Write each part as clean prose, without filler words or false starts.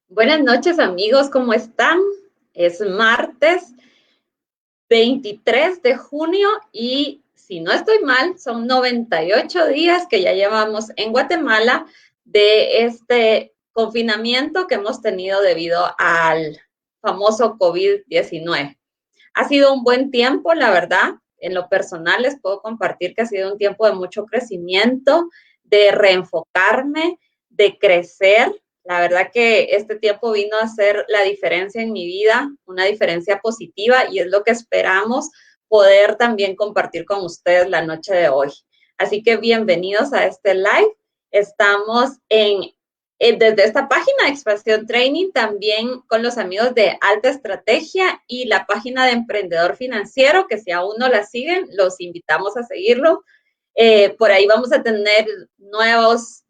Buenas noches amigos, ¿cómo están? Es martes 23 de junio y si no estoy mal, son 98 días que ya llevamos en Guatemala de este confinamiento que hemos tenido debido al famoso COVID-19. Ha sido un buen tiempo, la verdad. En lo personal les puedo compartir que ha sido un tiempo de mucho crecimiento, de reenfocarme, de crecer. La verdad que este tiempo vino a hacer la diferencia en mi vida, una diferencia positiva y es lo que esperamos poder también compartir con ustedes la noche de hoy. Así que bienvenidos a este live. Estamos desde esta página de Expansión Training, también con los amigos de Alta Estrategia y la página de Emprendedor Financiero, que si aún no la siguen, los invitamos a seguirlo. Por ahí vamos a tener nuevos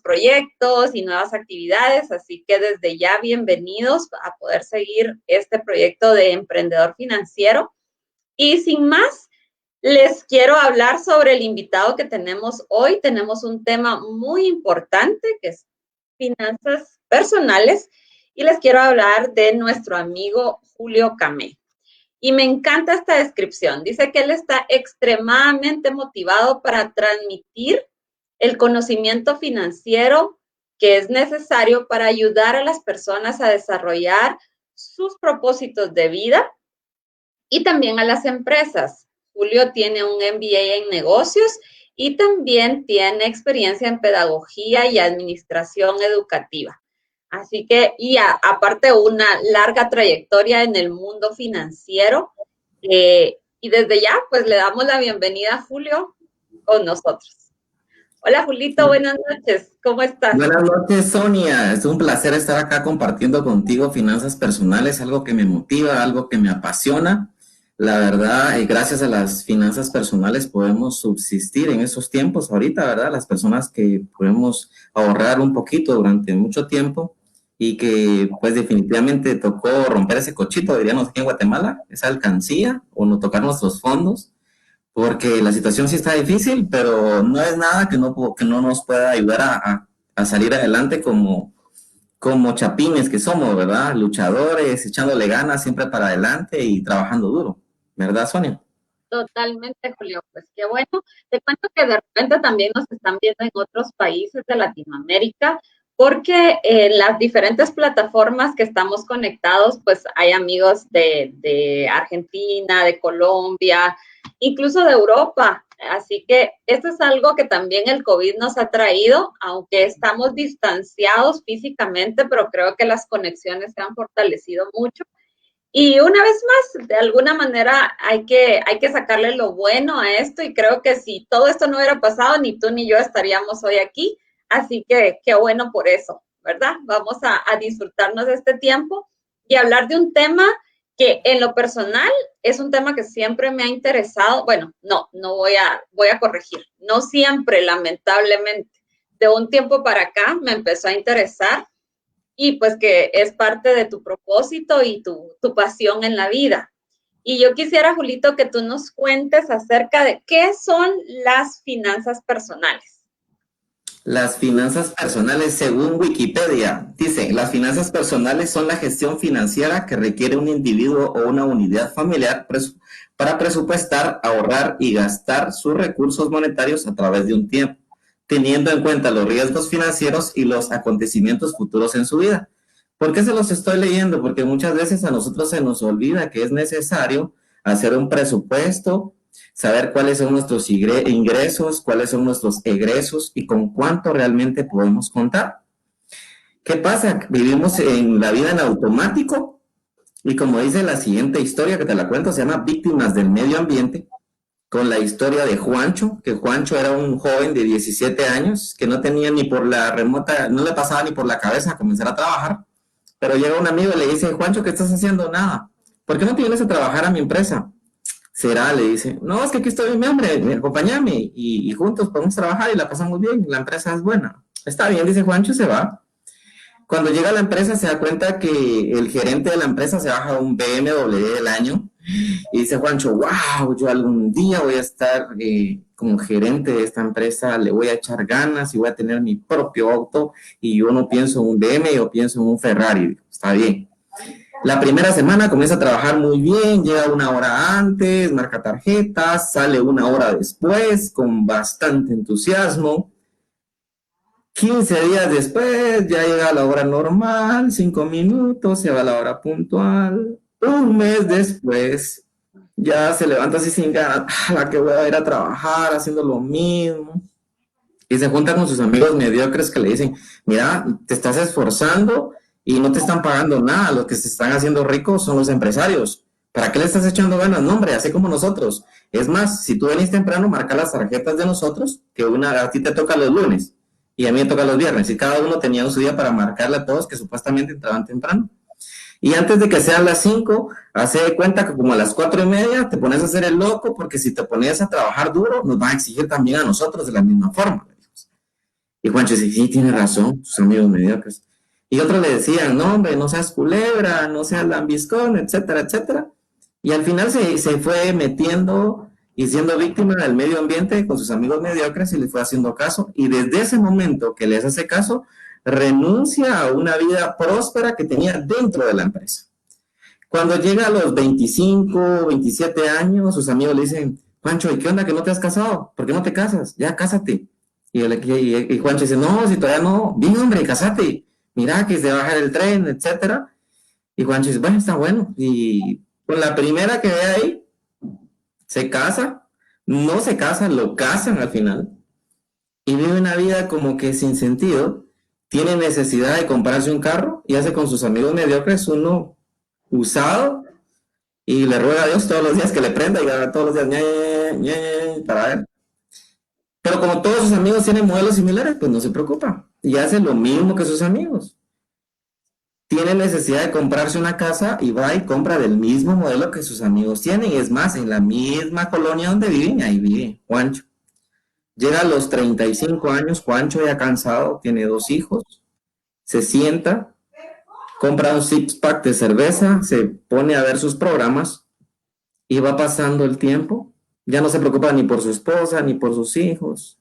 proyectos y nuevas actividades, así que desde ya bienvenidos a poder seguir este proyecto de Emprendedor Financiero. Y sin más, les quiero hablar sobre el invitado que tenemos hoy. Tenemos un tema muy importante que es finanzas personales y les quiero hablar de nuestro amigo Julio Camé. Y me encanta esta descripción. Dice que él está extremadamente motivado para transmitir el conocimiento financiero que es necesario para ayudar a las personas a desarrollar sus propósitos de vida y también a las empresas. Julio tiene un MBA en negocios y también tiene experiencia en pedagogía y administración educativa. Así que, aparte una larga trayectoria en el mundo financiero. Y desde ya, pues le damos la bienvenida a Julio con nosotros. Hola, Julito, buenas noches. ¿Cómo estás? Buenas noches, Sonia. Es un placer estar acá compartiendo contigo finanzas personales, algo que me motiva, algo que me apasiona. La verdad, gracias a las finanzas personales podemos subsistir en esos tiempos ahorita, ¿verdad? Las personas que podemos ahorrar un poquito durante mucho tiempo y que pues definitivamente tocó romper ese cochito, diríamos aquí en Guatemala, esa alcancía o no tocar nuestros fondos porque la situación sí está difícil, pero no es nada que no nos pueda ayudar a salir adelante como chapines que somos, ¿verdad? Luchadores, echándole ganas siempre para adelante y trabajando duro, ¿verdad, Sonia? Totalmente, Julio. Pues qué bueno. Te cuento que de repente también nos están viendo en otros países de Latinoamérica, porque en las diferentes plataformas que estamos conectados, pues hay amigos de Argentina, de Colombia, incluso de Europa. Así que esto es algo que también el COVID nos ha traído, aunque estamos distanciados físicamente, pero creo que las conexiones se han fortalecido mucho. Y una vez más, de alguna manera hay que sacarle lo bueno a esto y creo que si todo esto no hubiera pasado, ni tú ni yo estaríamos hoy aquí. Así que qué bueno por eso, ¿verdad? Vamos a disfrutarnos de este tiempo y hablar de un tema que en lo personal es un tema que siempre me ha interesado. Bueno, no voy a corregir. No siempre, lamentablemente. De un tiempo para acá me empezó a interesar y pues que es parte de tu propósito y tu pasión en la vida. Y yo quisiera, Julito, que tú nos cuentes acerca de qué son las finanzas personales. Las finanzas personales, según Wikipedia, dice, las finanzas personales son la gestión financiera que requiere un individuo o una unidad familiar para presupuestar, ahorrar y gastar sus recursos monetarios a través de un tiempo, teniendo en cuenta los riesgos financieros y los acontecimientos futuros en su vida. ¿Por qué se los estoy leyendo? Porque muchas veces a nosotros se nos olvida que es necesario hacer un presupuesto, saber cuáles son nuestros ingresos, cuáles son nuestros egresos y con cuánto realmente podemos contar. ¿Qué pasa? Vivimos en la vida en automático y como dice la siguiente historia que te la cuento, se llama Víctimas del Medio Ambiente, con la historia de Juancho, que Juancho era un joven de 17 años que no tenía ni por la remota, no le pasaba ni por la cabeza comenzar a trabajar, pero llega un amigo y le dice, Juancho, ¿qué estás haciendo? Nada. ¿Por qué no te vienes a trabajar a mi empresa? Será, le dice, no, es que aquí estoy mi hambre, acompáñame y juntos podemos trabajar y la pasamos bien, la empresa es buena. Está bien, dice Juancho, se va. Cuando llega a la empresa se da cuenta que el gerente de la empresa se baja un BMW del año y dice Juancho, wow, yo algún día voy a estar como gerente de esta empresa le voy a echar ganas y voy a tener mi propio auto y yo no pienso en un BM, yo pienso en un Ferrari. Está bien. La primera semana comienza a trabajar muy bien, llega una hora antes, marca tarjetas, sale una hora después con bastante entusiasmo. 15 días después ya llega a la hora normal, 5 minutos, se va a la hora puntual. Un mes después ya se levanta así sin ganas, la que voy a ir a trabajar haciendo lo mismo. Y se junta con sus amigos mediocres que le dicen, mira, te estás esforzando y no te están pagando nada, los que se están haciendo ricos son los empresarios. ¿Para qué le estás echando ganas? No, hombre, así como nosotros. Es más, si tú venís temprano, marca las tarjetas de nosotros, que una a ti te toca los lunes y a mí me toca los viernes, y cada uno tenía su día para marcarle a todos que supuestamente entraban temprano. Y antes de que sean las 5, hace de cuenta que como a las 4:30 te pones a hacer el loco, porque si te pones a trabajar duro, nos van a exigir también a nosotros de la misma forma. Y Juancho dice, sí, tiene razón, sus amigos mediocres. Y otros le decían, no, hombre, no seas culebra, no seas lambiscón, etcétera, etcétera. Y al final se fue metiendo y siendo víctima del medio ambiente con sus amigos mediocres y le fue haciendo caso. Y desde ese momento que les hace caso, renuncia a una vida próspera que tenía dentro de la empresa. Cuando llega a los 25, 27 años, sus amigos le dicen, Juancho, ¿y qué onda que no te has casado? ¿Por qué no te casas? Ya, cásate. Y Juancho dice, no, si todavía no, bien hombre, casate, mira que se va a bajar el tren, etcétera. Y Juancho dice, bueno, está bueno. Y con la primera que ve ahí, se casa, no se casa, lo casan al final, y vive una vida como que sin sentido, tiene necesidad de comprarse un carro y hace con sus amigos mediocres uno usado y le ruega a Dios todos los días que le prenda y haga todos los días para ver. Pero como todos sus amigos tienen modelos similares, pues no se preocupa y hace lo mismo que sus amigos. Tiene necesidad de comprarse una casa y va y compra del mismo modelo que sus amigos tienen. Y es más, en la misma colonia donde viven, ahí vive Juancho. Llega a los 35 años, Juancho ya cansado, tiene 2 hijos, se sienta, compra un six-pack de cerveza, se pone a ver sus programas y va pasando el tiempo. Ya no se preocupa ni por su esposa ni por sus hijos.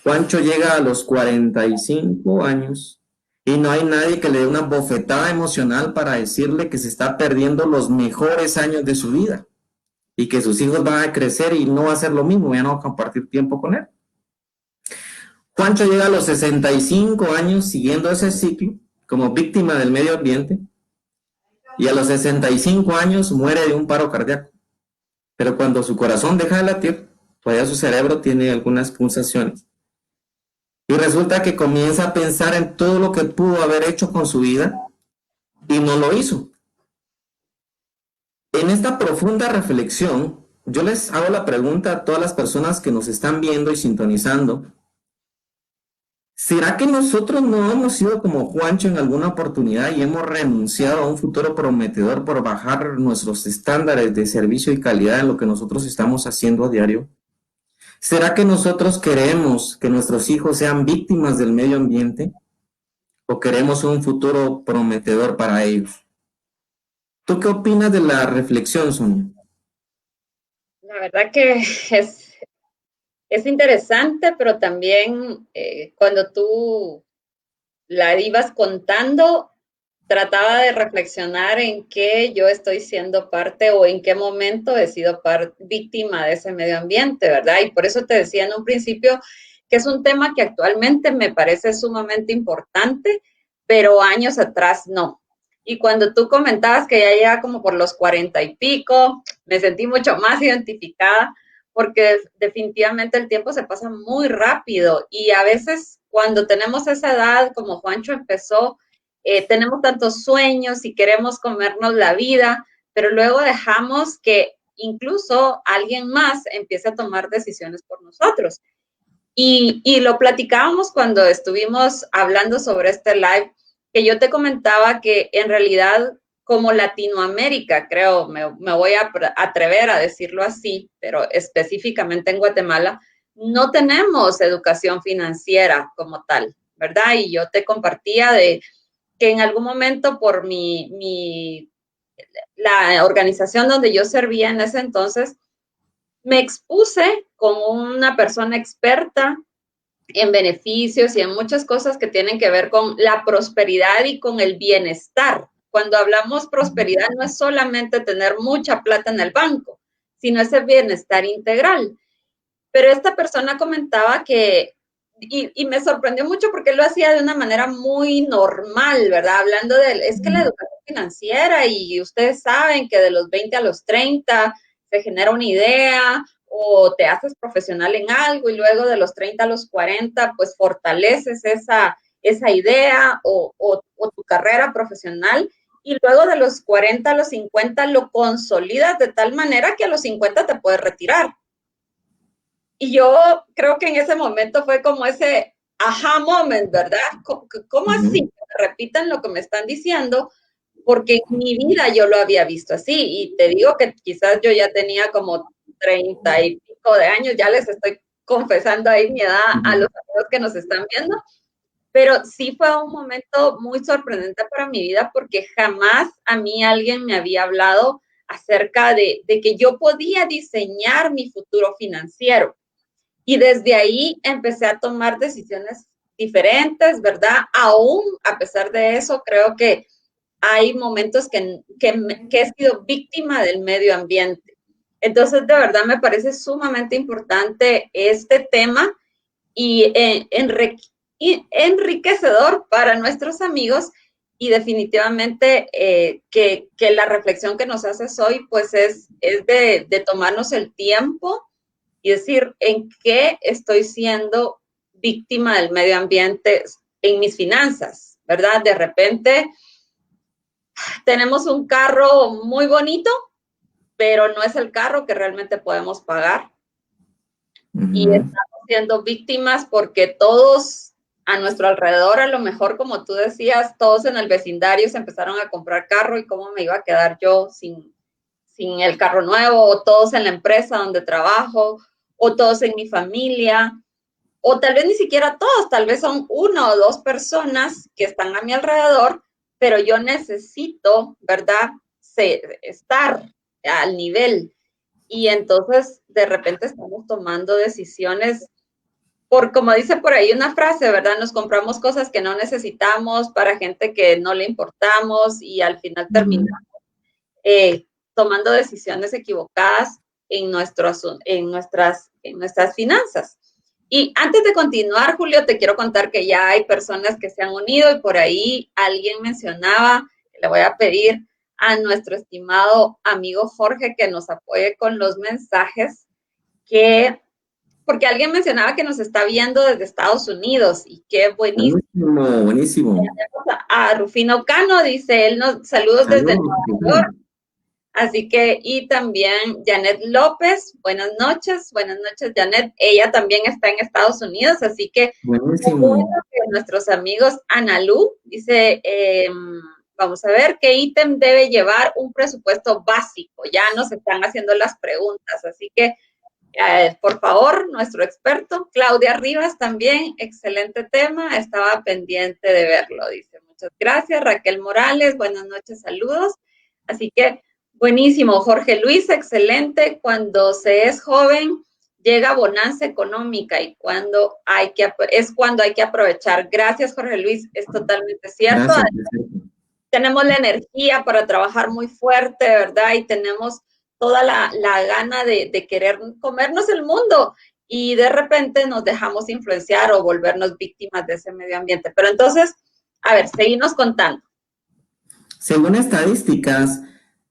Juancho llega a los 45 años y no hay nadie que le dé una bofetada emocional para decirle que se está perdiendo los mejores años de su vida y que sus hijos van a crecer y no va a ser lo mismo, ya no va a compartir tiempo con él. Juancho llega a los 65 años siguiendo ese ciclo como víctima del medio ambiente y a los 65 años muere de un paro cardíaco. Pero cuando su corazón deja de latir, todavía su cerebro tiene algunas pulsaciones. Y resulta que comienza a pensar en todo lo que pudo haber hecho con su vida y no lo hizo. En esta profunda reflexión, yo les hago la pregunta a todas las personas que nos están viendo y sintonizando. ¿Será que nosotros no hemos sido como Juancho en alguna oportunidad y hemos renunciado a un futuro prometedor por bajar nuestros estándares de servicio y calidad en lo que nosotros estamos haciendo a diario? ¿Será que nosotros queremos que nuestros hijos sean víctimas del medio ambiente o queremos un futuro prometedor para ellos? ¿Tú qué opinas de la reflexión, Sonia? La verdad que es interesante, pero también cuando tú la ibas contando, trataba de reflexionar en qué yo estoy siendo parte o en qué momento he sido víctima de ese medio ambiente, ¿verdad? Y por eso te decía en un principio que es un tema que actualmente me parece sumamente importante, pero años atrás no. Y cuando tú comentabas que ya llega como por los 40 y pico, me sentí mucho más identificada porque definitivamente el tiempo se pasa muy rápido y a veces cuando tenemos esa edad, como Juancho empezó, tenemos tantos sueños y queremos comernos la vida, pero luego dejamos que incluso alguien más empiece a tomar decisiones por nosotros. Y lo platicábamos cuando estuvimos hablando sobre este live, que yo te comentaba que en realidad como Latinoamérica, creo, me voy a atrever a decirlo así, pero específicamente en Guatemala, no tenemos educación financiera como tal, ¿verdad? Y yo te compartía de que en algún momento por la organización donde yo servía en ese entonces, me expuse con una persona experta en beneficios y en muchas cosas que tienen que ver con la prosperidad y con el bienestar. Cuando hablamos prosperidad no es solamente tener mucha plata en el banco, sino ese bienestar integral. Pero esta persona comentaba que, y me sorprendió mucho porque él lo hacía de una manera muy normal, ¿verdad? Hablando de, es que la educación financiera y ustedes saben que de los 20 a los 30 se genera una idea o te haces profesional en algo y luego de los 30 a los 40 pues fortaleces esa idea o tu carrera profesional y luego de los 40 a los 50 lo consolidas de tal manera que a los 50 te puedes retirar. Y yo creo que en ese momento fue como ese aha moment, ¿verdad? ¿Cómo así? Me repitan lo que me están diciendo, porque en mi vida yo lo había visto así. Y te digo que quizás yo ya tenía como 30 y pico de años, ya les estoy confesando ahí mi edad a los amigos que nos están viendo, pero sí fue un momento muy sorprendente para mi vida porque jamás a mí alguien me había hablado acerca de que yo podía diseñar mi futuro financiero. Y desde ahí empecé a tomar decisiones diferentes, ¿verdad? Aún a pesar de eso, creo que hay momentos que he sido víctima del medio ambiente. Entonces, de verdad, me parece sumamente importante este tema y enriquecedor para nuestros amigos y definitivamente que la reflexión que nos haces hoy pues es de tomarnos el tiempo y decir en qué estoy siendo víctima del medio ambiente en mis finanzas, ¿verdad? De repente tenemos un carro muy bonito, pero no es el carro que realmente podemos pagar. Y estamos siendo víctimas porque todos a nuestro alrededor, a lo mejor, como tú decías, todos en el vecindario se empezaron a comprar carro y cómo me iba a quedar yo sin el carro nuevo, o todos en la empresa donde trabajo, o todos en mi familia, o tal vez ni siquiera todos, tal vez son una o dos personas que están a mi alrededor, pero yo necesito, ¿verdad?, estar al nivel. Y entonces, de repente estamos tomando decisiones por, como dice por ahí una frase, ¿verdad? Nos compramos cosas que no necesitamos para gente que no le importamos y al final terminamos tomando decisiones equivocadas en nuestras finanzas. Y antes de continuar, Julio, te quiero contar que ya hay personas que se han unido y por ahí alguien mencionaba, le voy a pedir a nuestro estimado amigo Jorge que nos apoye con los mensajes, porque alguien mencionaba que nos está viendo desde Estados Unidos y qué buenísimo. Buenísimo, buenísimo. A Rufino Cano, dice él, saludos desde Nueva York. Así que, y también Janet López, buenas noches, Janet. Ella también está en Estados Unidos, así que buenísimo. Nuestros amigos Analú dice, vamos a ver qué ítem debe llevar un presupuesto básico. Ya nos están haciendo las preguntas, así que por favor, nuestro experto, Claudia Rivas también, excelente tema, estaba pendiente de verlo, dice. Muchas gracias, Raquel Morales, buenas noches, saludos. Así que buenísimo, Jorge Luis, excelente. Cuando se es joven, llega bonanza económica y es cuando hay que aprovechar. Gracias, Jorge Luis, es totalmente cierto. Gracias. Tenemos la energía para trabajar muy fuerte, ¿verdad? Y tenemos toda la gana de querer comernos el mundo y de repente nos dejamos influenciar o volvernos víctimas de ese medio ambiente. Pero entonces, a ver, seguimos contando. Según estadísticas,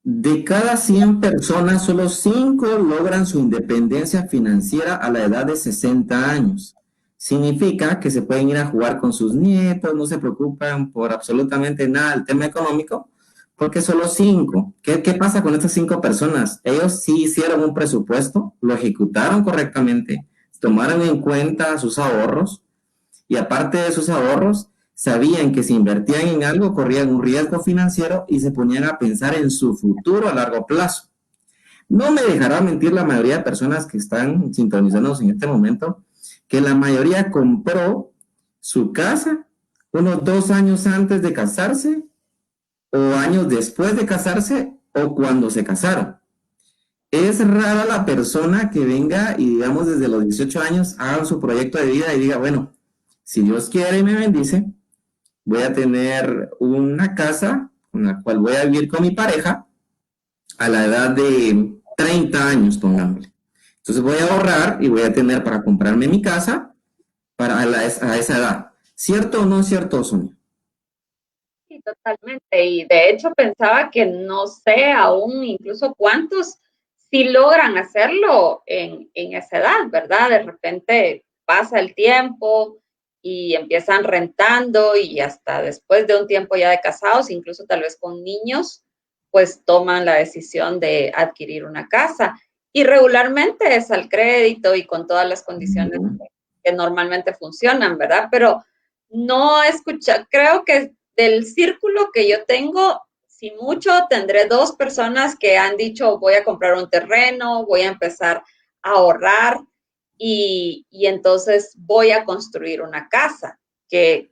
de cada 100 personas, solo 5 logran su independencia financiera a la edad de 60 años. Significa que se pueden ir a jugar con sus nietos, no se preocupan por absolutamente nada del tema económico, porque solo 5. ¿Qué pasa con estas 5 personas? Ellos sí hicieron un presupuesto, lo ejecutaron correctamente, tomaron en cuenta sus ahorros y aparte de sus ahorros, sabían que si invertían en algo corrían un riesgo financiero y se ponían a pensar en su futuro a largo plazo. No me dejará mentir la mayoría de personas que están sintonizándonos en este momento, que la mayoría compró su casa unos 2 años antes de casarse o años después de casarse o cuando se casaron. es rara la persona que venga y, digamos, desde los 18 años haga su proyecto de vida y diga, bueno, si Dios quiere y me bendice, voy a tener una casa con la cual voy a vivir con mi pareja a la edad de 30 años, pongámosle. Entonces voy a ahorrar y voy a tener para comprarme mi casa a esa edad. ¿Cierto o no es cierto, Sonia? Sí, totalmente. Y de hecho pensaba que no sé aún incluso cuántos sí logran hacerlo en esa edad, ¿verdad? De repente pasa el tiempo y empiezan rentando y hasta después de un tiempo ya de casados, incluso tal vez con niños, pues toman la decisión de adquirir una casa. Y regularmente es al crédito y con todas las condiciones que normalmente funcionan, ¿verdad? Pero no escucha, creo que del círculo que yo tengo, si mucho, tendré 2 personas que han dicho voy a comprar un terreno, voy a empezar a ahorrar y entonces voy a construir una casa que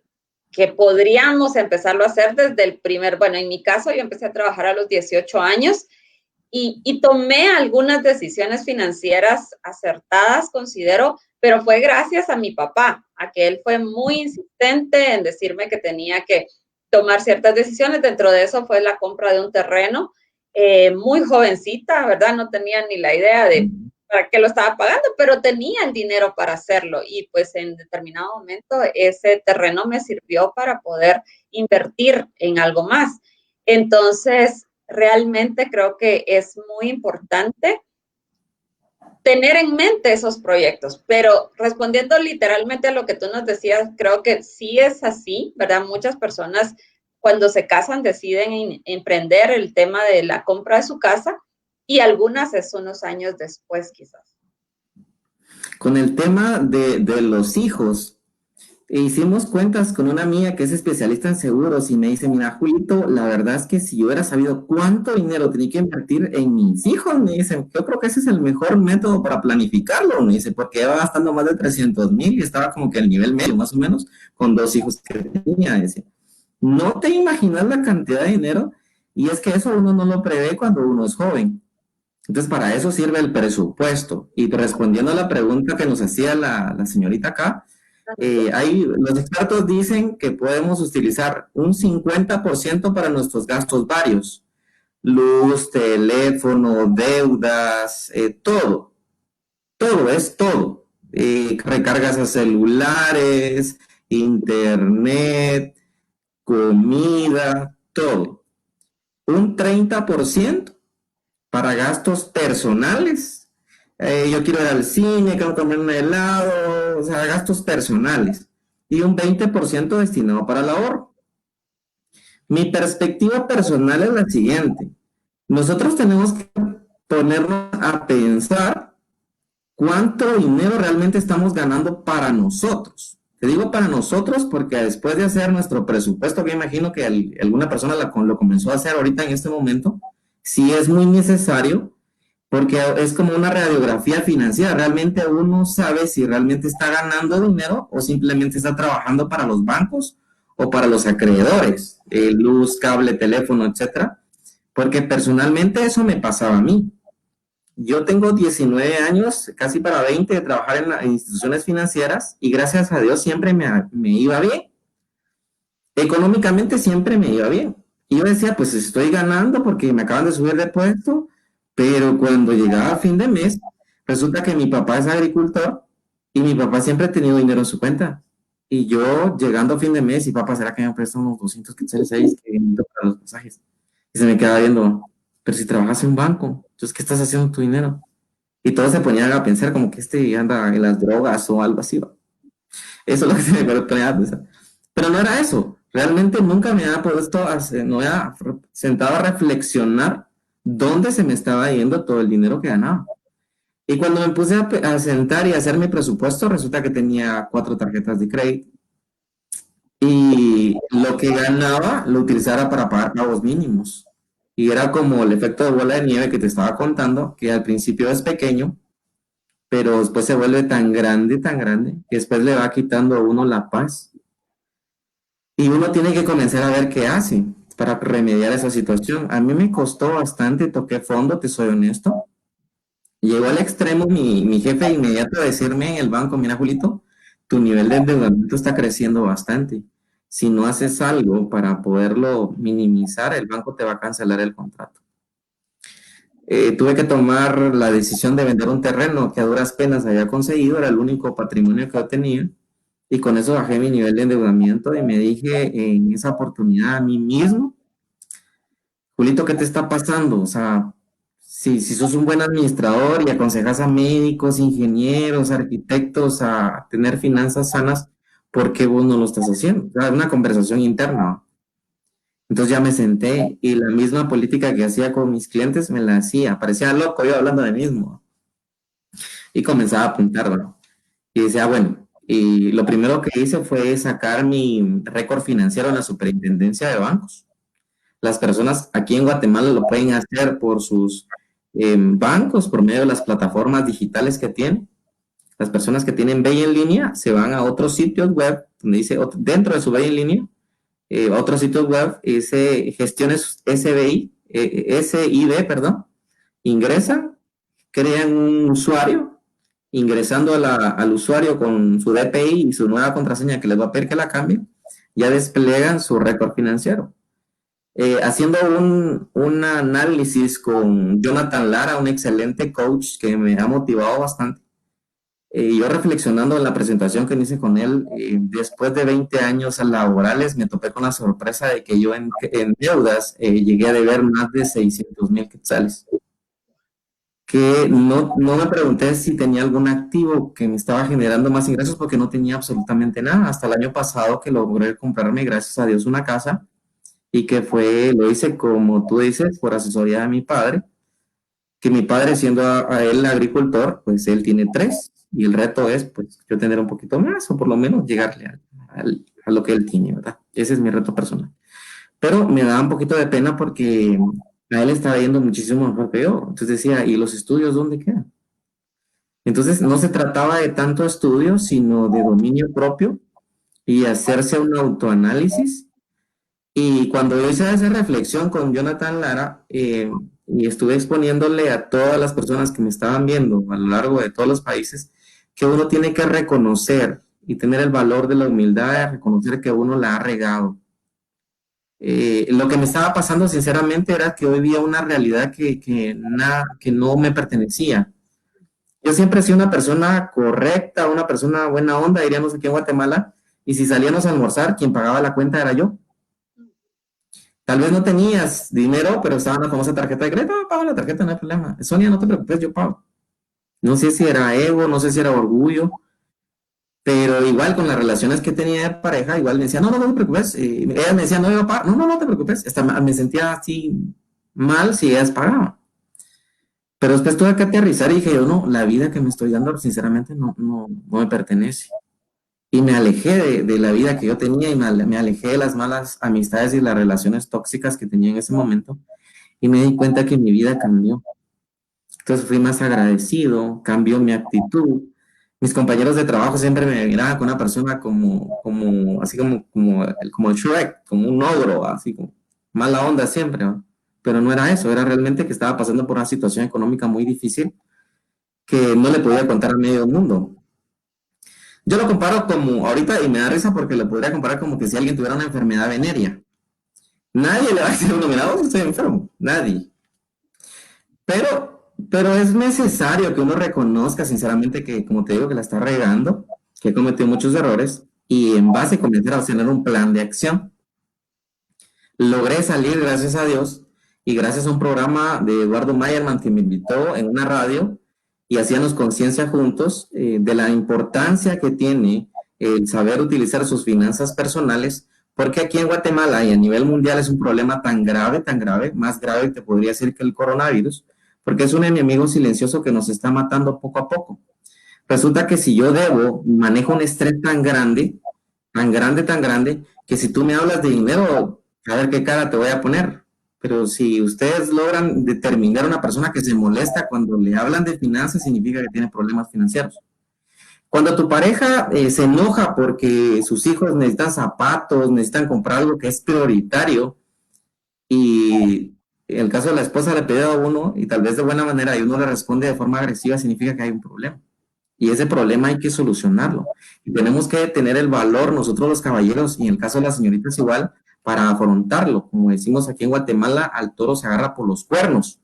podríamos empezarlo a hacer desde el primer, bueno, en mi caso yo empecé a trabajar a los 18 años y tomé algunas decisiones financieras acertadas, considero, pero fue gracias a mi papá, a que él fue muy insistente en decirme que tenía que tomar ciertas decisiones. Dentro de eso fue la compra de un terreno, muy jovencita, ¿verdad? No tenía ni la idea de para qué lo estaba pagando, pero tenía el dinero para hacerlo y pues en determinado momento ese terreno me sirvió para poder invertir en algo más. Entonces, realmente creo que es muy importante tener en mente esos proyectos, pero respondiendo literalmente a lo que tú nos decías, creo que sí es así, ¿verdad? Muchas personas cuando se casan deciden emprender el tema de la compra de su casa y algunas es unos años después quizás. Con el tema de los hijos, hicimos cuentas con una amiga que es especialista en seguros y me dice, mira, Julito, la verdad es que si yo hubiera sabido cuánto dinero tenía que invertir en mis hijos, me dice, yo creo que ese es el mejor método para planificarlo, me dice, porque iba gastando más de 300,000 y estaba como que al nivel medio, más o menos, con 2 hijos que tenía, decía. No te imaginas la cantidad de dinero y es que eso uno no lo prevé cuando uno es joven. Entonces, para eso sirve el presupuesto. Y respondiendo a la pregunta que nos hacía la señorita acá, los expertos dicen que podemos utilizar un 50% para nuestros gastos varios. Luz, teléfono, deudas, todo, es todo. Recargas a celulares, internet, comida, todo. Un 30% para gastos personales. Yo quiero ir al cine, quiero comer un helado, o sea, gastos personales. Y un 20% destinado para el ahorro. Mi perspectiva personal es la siguiente. Nosotros tenemos que ponernos a pensar cuánto dinero realmente estamos ganando para nosotros. Te digo para nosotros porque después de hacer nuestro presupuesto, que imagino que alguna persona lo comenzó a hacer ahorita en este momento, sí es muy necesario porque es como una radiografía financiera. Realmente uno sabe si realmente está ganando dinero o simplemente está trabajando para los bancos o para los acreedores, luz, cable, teléfono, etcétera. Porque personalmente eso me pasaba a mí. Yo tengo 19 años, casi para 20, de trabajar en instituciones financieras y gracias a Dios siempre me iba bien. Económicamente siempre me iba bien. Y yo decía, pues estoy ganando porque me acaban de subir de puesto, pero cuando llegaba a fin de mes, resulta que mi papá es agricultor y mi papá siempre ha tenido dinero en su cuenta. Y yo llegando a fin de mes, y papá, ¿será que me prestan unos 200 quetzales que necesito para los pasajes? Y se me queda viendo, pero si trabajas en un banco, entonces, ¿qué estás haciendo con tu dinero? Y todos se ponían a pensar como que este anda en las drogas o algo así, ¿va? Eso es lo que se me ponía a pensar. Pero no era eso. Realmente nunca me había puesto no había sentado a reflexionar dónde se me estaba yendo todo el dinero que ganaba. Y cuando me puse a sentar y a hacer mi presupuesto, resulta que tenía 4 tarjetas de crédito. Y lo que ganaba lo utilizara para pagar pagos mínimos. Y era como el efecto de bola de nieve que te estaba contando, que al principio es pequeño, pero después se vuelve tan grande, que después le va quitando a uno la paz. Y uno tiene que comenzar a ver qué hace para remediar esa situación. A mí me costó bastante, toqué fondo, te soy honesto, Llegó al extremo mi jefe inmediato a decirme en el banco, mira, Julito, tu nivel de endeudamiento está creciendo bastante. Si no haces algo para poderlo minimizar, el banco te va a cancelar el contrato. Tuve que tomar la decisión de vender un terreno que a duras penas había conseguido, era el único patrimonio que yo tenía, y con eso bajé mi nivel de endeudamiento y me dije en esa oportunidad a mí mismo, Julito, ¿qué te está pasando? O sea, si sos un buen administrador y aconsejas a médicos, ingenieros, arquitectos a tener finanzas sanas, ¿por qué vos no lo estás haciendo? O sea, una conversación interna. Entonces ya me senté y la misma política que hacía con mis clientes me la hacía. Parecía loco yo hablando de mí mismo. Y comenzaba a apuntar, ¿no? Y decía, bueno, y lo primero que hice fue sacar mi récord financiero en la superintendencia de bancos. Las personas aquí en Guatemala lo pueden hacer por sus bancos, por medio de las plataformas digitales que tienen. Las personas que tienen BI en línea se van a otros sitios web, donde dice, dentro de su BI en línea, otros sitios web, gestiones SBI, SIB, perdón, ingresan, crean un usuario, ingresando al usuario con su DPI y su nueva contraseña que les va a pedir que la cambien, ya desplegan su récord financiero. Haciendo un análisis con Jonathan Lara, un excelente coach que me ha motivado bastante. Yo reflexionando en la presentación que hice con él, después de 20 años laborales, me topé con la sorpresa de que yo en deudas llegué a deber más de 600,000 quetzales. Que no me pregunté si tenía algún activo que me estaba generando más ingresos porque no tenía absolutamente nada. Hasta el año pasado que logré comprarme, gracias a Dios, una casa y que lo hice como tú dices, por asesoría de mi padre, que mi padre siendo a él agricultor, pues él tiene tres y el reto es pues yo tener un poquito más o por lo menos llegarle a lo que él tiene, ¿verdad? Ese es mi reto personal. Pero me daba un poquito de pena porque a él estaba yendo muchísimo mejor que yo. Entonces decía, ¿y los estudios dónde quedan? Entonces no se trataba de tanto estudio, sino de dominio propio y hacerse un autoanálisis. Y cuando yo hice esa reflexión con Jonathan Lara y estuve exponiéndole a todas las personas que me estaban viendo a lo largo de todos los países, que uno tiene que reconocer y tener el valor de la humildad de reconocer que uno la ha regado. Lo que me estaba pasando sinceramente era que hoy vivía una realidad que no me pertenecía. Yo siempre he sido una persona correcta, una persona buena onda, diríamos aquí en Guatemala, y si salíamos a almorzar, quien pagaba la cuenta era yo. Tal vez no tenías dinero, pero estaba en la famosa tarjeta de crédito, pago la tarjeta, no hay problema. Sonia, no te preocupes, yo pago. No sé si era ego, no sé si era orgullo, pero igual con las relaciones que tenía de pareja, igual me decía, no, no, no te preocupes. Ella me decía, no, yo pago. No, no, no te preocupes. Hasta me sentía así mal si ellas pagaban. Pero después tuve que aterrizar y dije, yo no, la vida que me estoy dando, sinceramente, no me pertenece. Y me alejé de la vida que yo tenía y me alejé de las malas amistades y las relaciones tóxicas que tenía en ese momento y me di cuenta que mi vida cambió. Entonces fui más agradecido, cambió mi actitud. Mis compañeros de trabajo siempre me miraban con una persona así como el Shrek, como un ogro, así como mala onda siempre, ¿no? Pero no era eso, era realmente que estaba pasando por una situación económica muy difícil que no le podía contar a medio mundo. Yo lo comparo como, ahorita, y me da risa porque lo podría comparar como que si alguien tuviera una enfermedad venérea. Nadie le va a decir a uno, mira, vos estoy enfermo, nadie. Pero es necesario que uno reconozca sinceramente que, como te digo, que la está regando, que cometió muchos errores y en base a comenzar a tener un plan de acción. Logré salir, gracias a Dios, y gracias a un programa de Eduardo Mayerman que me invitó en una radio y hacíamos conciencia juntos de la importancia que tiene el saber utilizar sus finanzas personales, porque aquí en Guatemala y a nivel mundial es un problema tan grave, más grave te podría decir que el coronavirus, porque es un enemigo silencioso que nos está matando poco a poco. Resulta que si yo debo, manejo un estrés tan grande, que si tú me hablas de dinero, a ver qué cara te voy a poner. Pero si ustedes logran determinar una persona que se molesta cuando le hablan de finanzas, significa que tiene problemas financieros. Cuando tu pareja se enoja porque sus hijos necesitan zapatos, necesitan comprar algo que es prioritario y En el caso de la esposa le pide a uno y tal vez de buena manera y uno le responde de forma agresiva, significa que hay un problema. Y ese problema hay que solucionarlo. Y tenemos que tener el valor, nosotros los caballeros, y en el caso de las señoritas igual, para afrontarlo. Como decimos aquí en Guatemala, al toro se agarra por los cuernos.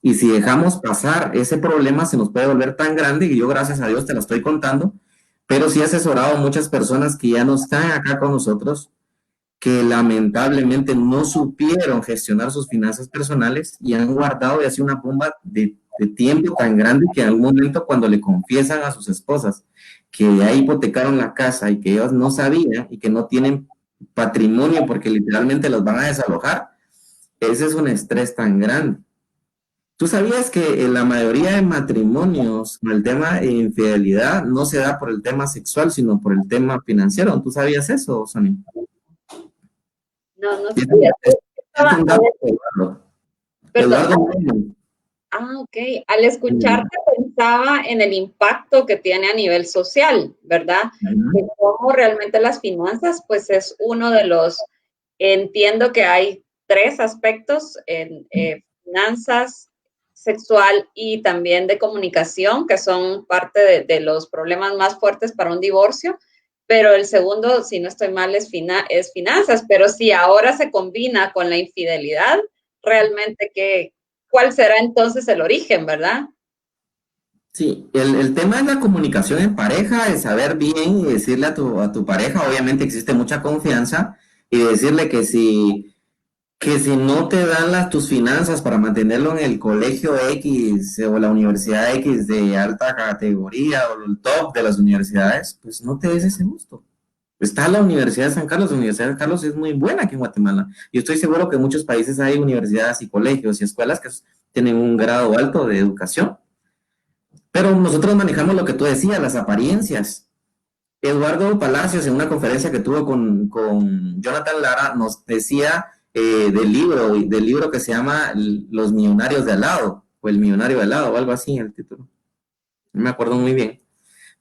Y si dejamos pasar ese problema, se nos puede volver tan grande, y yo gracias a Dios te lo estoy contando, pero sí he asesorado a muchas personas que ya no están acá con nosotros, que lamentablemente no supieron gestionar sus finanzas personales y han guardado y así una bomba de tiempo tan grande que en algún momento cuando le confiesan a sus esposas que ya hipotecaron la casa y que ellos no sabían y que no tienen patrimonio porque literalmente los van a desalojar, ese es un estrés tan grande. ¿Tú sabías que en la mayoría de matrimonios el tema de infidelidad no se da por el tema sexual, sino por el tema financiero? ¿Tú sabías eso, Sonia? No, no Es, sabía. es un A dato ver, de Eduardo. perdón. Eduardo Maynard. Ok. Al escucharte pensaba en el impacto que tiene a nivel social, ¿verdad? De cómo realmente las finanzas, pues es uno de los, entiendo que hay tres aspectos en finanzas, sexual y también de comunicación, que son parte de los problemas más fuertes para un divorcio. Pero el segundo, si no estoy mal, es finanzas. Pero si ahora se combina con la infidelidad, realmente, ¿cuál será entonces el origen, verdad? Sí, el tema es la comunicación en pareja, de saber bien y decirle a tu pareja, obviamente existe mucha confianza, y decirle que si no te dan tus finanzas para mantenerlo en el colegio X o la universidad X de alta categoría o el top de las universidades, pues no te des ese gusto. Está la Universidad de San Carlos, la Universidad de San Carlos es muy buena aquí en Guatemala. Yo estoy seguro que en muchos países hay universidades y colegios y escuelas que tienen un grado alto de educación, pero nosotros manejamos lo que tú decías, las apariencias. Eduardo Palacios, en una conferencia que tuvo con Jonathan Lara, nos decía del libro que se llama Los Millonarios de al lado, o El Millonario de al lado, o algo así el título. No me acuerdo muy bien.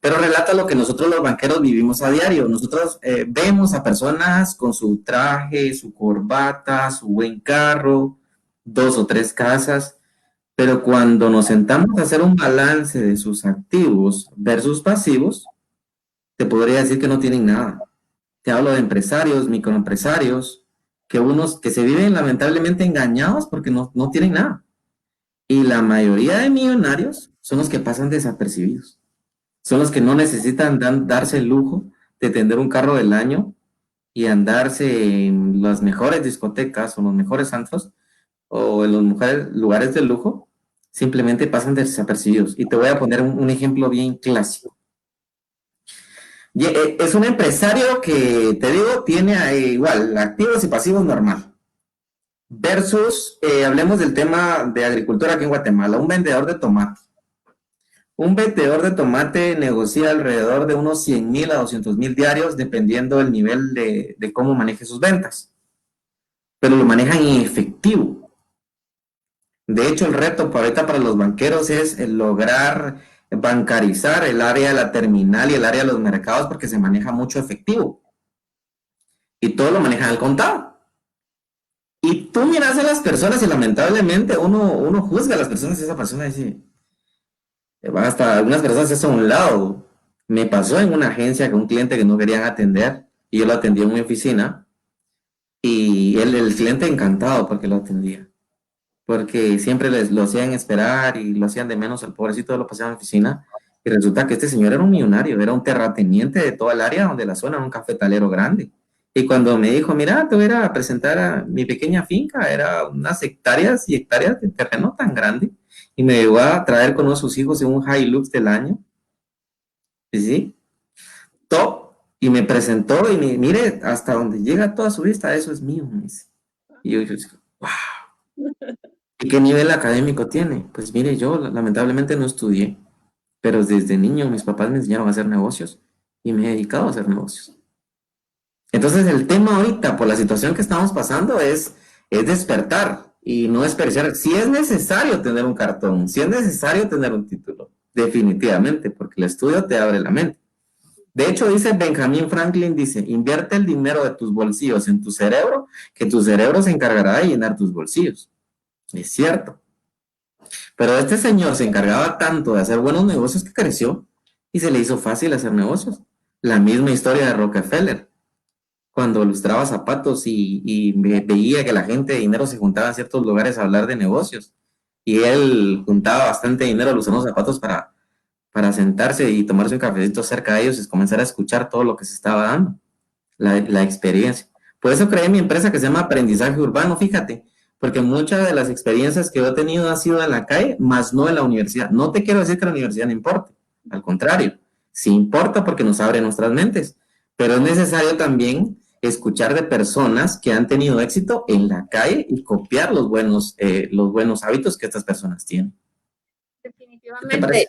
Pero relata lo que nosotros los banqueros vivimos a diario. Nosotros vemos a personas con su traje, su corbata, su buen carro, 2 o 3 casas, pero cuando nos sentamos a hacer un balance de sus activos versus pasivos, te podría decir que no tienen nada. Te hablo de empresarios, microempresarios, que unos que se viven lamentablemente engañados porque no tienen nada. Y la mayoría de millonarios son los que pasan desapercibidos. Son los que no necesitan darse el lujo de tener un carro del año y andarse en las mejores discotecas o los mejores antros o en los mejores lugares de lujo, simplemente pasan desapercibidos. Y te voy a poner un ejemplo bien clásico. Es un empresario que, te digo, tiene igual activos y pasivos normal. Versus, hablemos del tema de agricultura aquí en Guatemala, un vendedor de tomate. Un vendedor de tomate negocia alrededor de unos 100,000 a 200,000 diarios, dependiendo del nivel de cómo maneje sus ventas. Pero lo manejan en efectivo. De hecho, el reto ahorita para los banqueros es el lograr bancarizar el área de la terminal y el área de los mercados porque se maneja mucho efectivo. Y todo lo manejan al contado. Y tú miras a las personas y lamentablemente uno juzga a las personas y esa persona dice, hasta algunas personas se hacen a un lado. Me pasó en una agencia con un cliente que no querían atender y yo lo atendí en mi oficina y el cliente encantado porque lo atendía. Porque siempre lo hacían esperar y lo hacían de menos, el pobrecito lo pasaban a la oficina. Y resulta que este señor era un millonario, era un terrateniente de toda el área donde la zona, un cafetalero grande. Y cuando me dijo, mira, te voy a ir a presentar a mi pequeña finca, era unas hectáreas y hectáreas de terreno tan grande. Y me llegó a traer con uno de sus hijos en un Hilux del año. Y sí, top. Y me presentó y me mire, hasta donde llega toda su vista, eso es mío, me dice. Y yo dije, wow. ¿Y qué nivel académico tiene? Pues mire, yo lamentablemente no estudié, pero desde niño mis papás me enseñaron a hacer negocios y me he dedicado a hacer negocios. Entonces el tema ahorita, por la situación que estamos pasando, es despertar y no desperdiciar. Si es necesario tener un cartón, si es necesario tener un título, definitivamente, porque el estudio te abre la mente. De hecho, dice Benjamin Franklin, dice, invierte el dinero de tus bolsillos en tu cerebro, que tu cerebro se encargará de llenar tus bolsillos. Es cierto. Pero este señor se encargaba tanto de hacer buenos negocios que creció y se le hizo fácil hacer negocios. La misma historia de Rockefeller, cuando lustraba zapatos y veía que la gente de dinero se juntaba en ciertos lugares a hablar de negocios. Y él juntaba bastante dinero lustrando zapatos para sentarse y tomarse un cafecito cerca de ellos y comenzar a escuchar todo lo que se estaba dando, la experiencia. Por eso creé mi empresa que se llama Aprendizaje Urbano, fíjate, porque muchas de las experiencias que yo he tenido han sido en la calle, más no en la universidad. No te quiero decir que la universidad no importa, al contrario, sí importa porque nos abre nuestras mentes, pero es necesario también escuchar de personas que han tenido éxito en la calle y copiar los buenos hábitos que estas personas tienen. ¿Qué te parece? Definitivamente,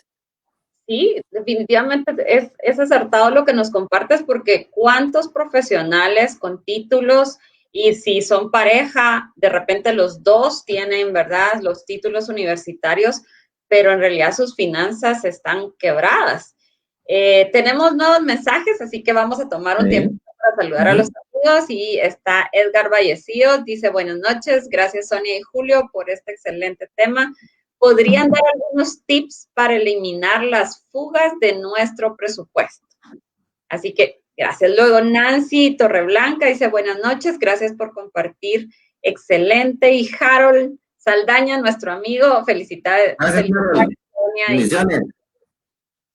sí, definitivamente es acertado lo que nos compartes porque cuántos profesionales con títulos y si son pareja, de repente los dos tienen, ¿verdad?, los títulos universitarios, pero en realidad sus finanzas están quebradas. Tenemos nuevos mensajes, así que vamos a tomar un tiempo para saludar a los amigos y está Edgar Vallecillo, dice buenas noches, gracias Sonia y Julio por este excelente tema. ¿Podrían dar algunos tips para eliminar las fugas de nuestro presupuesto? Así que gracias. Luego Nancy Torreblanca dice buenas noches, gracias por compartir, excelente. Y Harold Saldaña, nuestro amigo, felicidades. Gracias, Sonia.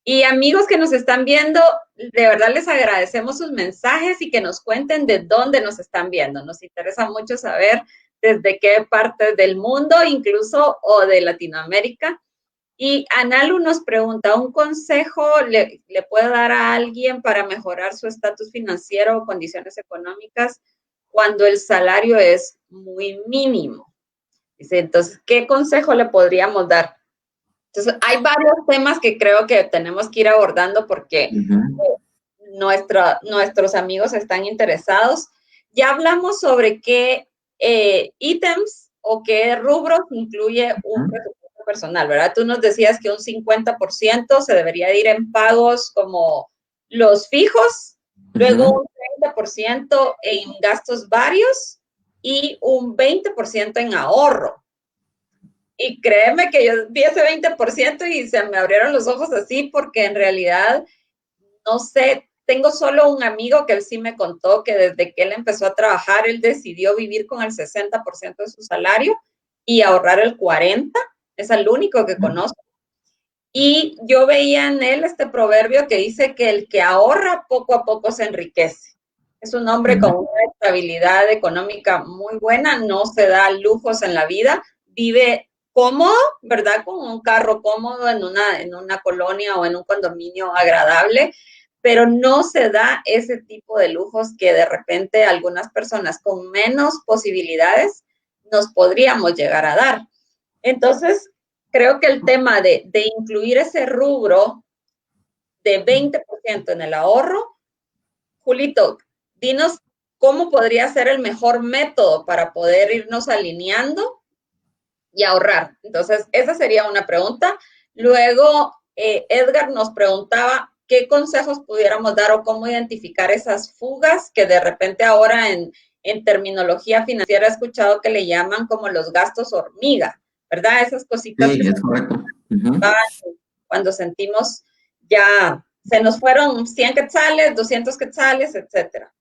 Y amigos que nos están viendo, de verdad les agradecemos sus mensajes y que nos cuenten de dónde nos están viendo. Nos interesa mucho saber desde qué parte del mundo, incluso o de Latinoamérica. Y Analu nos pregunta, ¿un consejo le puede dar a alguien para mejorar su estatus financiero o condiciones económicas cuando el salario es muy mínimo? Dice, entonces, ¿qué consejo le podríamos dar? Entonces, hay varios temas que creo que tenemos que ir abordando porque nuestros amigos están interesados. Ya hablamos sobre qué ítems o qué rubros incluye un presupuesto personal, ¿verdad? Tú nos decías que un 50% se debería ir en pagos como los fijos, luego un 30% en gastos varios y un 20% en ahorro. Y créeme que yo vi ese 20% y se me abrieron los ojos así porque en realidad, no sé, tengo solo un amigo que él sí me contó que desde que él empezó a trabajar, él decidió vivir con el 60% de su salario y ahorrar el 40%, es el único que conozco. Y yo veía en él este proverbio que dice que el que ahorra poco a poco se enriquece. Es un hombre con una estabilidad económica muy buena, no se da lujos en la vida, vive cómodo, ¿verdad? Con un carro cómodo en una colonia o en un condominio agradable, pero no se da ese tipo de lujos que de repente algunas personas con menos posibilidades nos podríamos llegar a dar. Entonces, creo que el tema de incluir ese rubro de 20% en el ahorro, Julito, dinos cómo podría ser el mejor método para poder irnos alineando y ahorrar. Entonces, esa sería una pregunta. Luego, Edgar nos preguntaba qué consejos pudiéramos dar o cómo identificar esas fugas que de repente ahora en terminología financiera he escuchado que le llaman como los gastos hormiga, ¿verdad? Esas cositas Sí, que es correcto. cuando sentimos ya se nos fueron 100 quetzales, 200 quetzales, etcétera.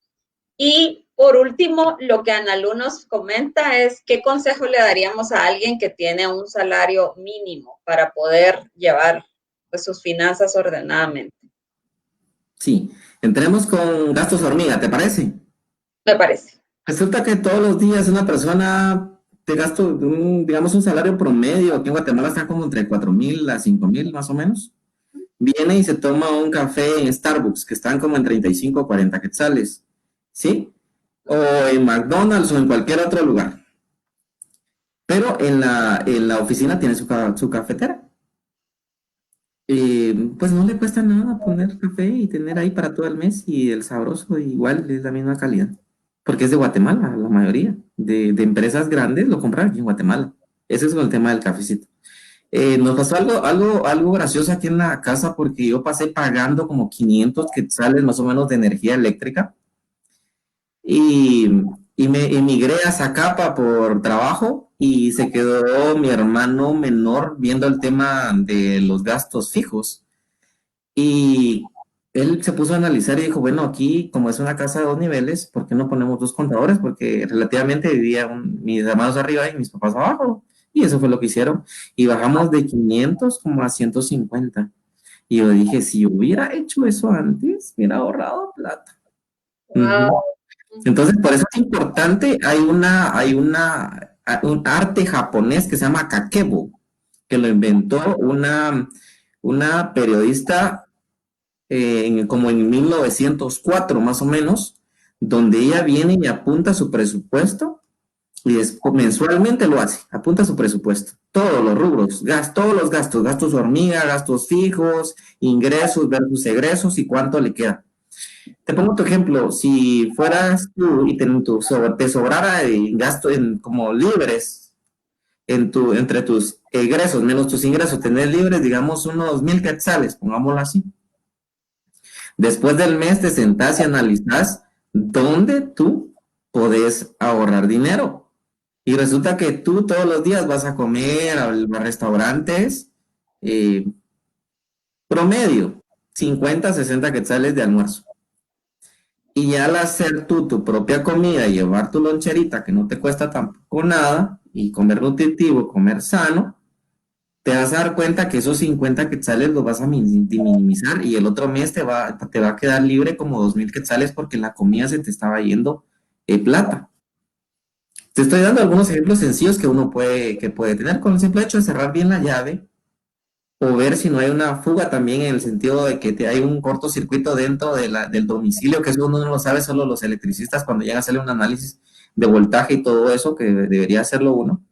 Y por último, lo que Analu nos comenta es qué consejo le daríamos a alguien que tiene un salario mínimo para poder llevar pues, sus finanzas ordenadamente. Sí, entremos con gastos hormiga, ¿te parece? Me parece. Resulta que todos los días una persona te gasto, digamos, un salario promedio, aquí en Guatemala está como entre 4,000 a 5,000 más o menos. Viene y se toma un café en Starbucks, que están como en 35 o 40 quetzales, ¿sí? O en McDonald's o en cualquier otro lugar. Pero en la oficina tiene su cafetera. Pues no le cuesta nada poner café y tener ahí para todo el mes y el sabroso igual es la misma calidad. Porque es de Guatemala, la mayoría de empresas grandes lo compran aquí en Guatemala. Ese es el tema del cafecito. Nos pasó algo gracioso aquí en la casa porque yo pasé pagando como 500 quetzales más o menos de energía eléctrica y me emigré a Zacapa por trabajo y se quedó mi hermano menor viendo el tema de los gastos fijos. Y él se puso a analizar y dijo, bueno, aquí como es una casa de dos niveles, ¿por qué no ponemos dos contadores? Porque relativamente mis hermanos arriba y mis papás abajo. Y eso fue lo que hicieron. Y bajamos de 500 como a 150. Y yo dije, si hubiera hecho eso antes, hubiera ahorrado plata. Ujú. Wow. Entonces, por eso es importante, un arte japonés que se llama kakebo, que lo inventó una periodista como en 1904 más o menos, donde ella viene y apunta su presupuesto y mensualmente lo hace, apunta su presupuesto, todos los rubros, todos los gastos, gastos hormiga, gastos fijos, ingresos versus egresos y cuánto le queda. Te pongo tu ejemplo, si fueras tú y te sobrara gasto como libres entre tus egresos menos tus ingresos, tener libres, digamos, unos 1,000 quetzales, pongámoslo así. Después del mes te sentás y analizás dónde tú podés ahorrar dinero. Y resulta que tú todos los días vas a comer a restaurantes eh, promedio, 50, 60 quetzales de almuerzo. Y al hacer tú tu propia comida y llevar tu loncherita, que no te cuesta tampoco nada, y comer nutritivo, comer sano, te vas a dar cuenta que esos 50 quetzales los vas a minimizar y el otro mes te va a quedar libre como 2,000 quetzales porque en la comida se te estaba yendo plata. Te estoy dando algunos ejemplos sencillos que puede tener con el simple hecho de cerrar bien la llave o ver si no hay una fuga también en el sentido de que hay un cortocircuito dentro del domicilio, que eso uno no lo sabe, solo los electricistas cuando llega a hacerle un análisis de voltaje y todo eso, que debería hacerlo uno.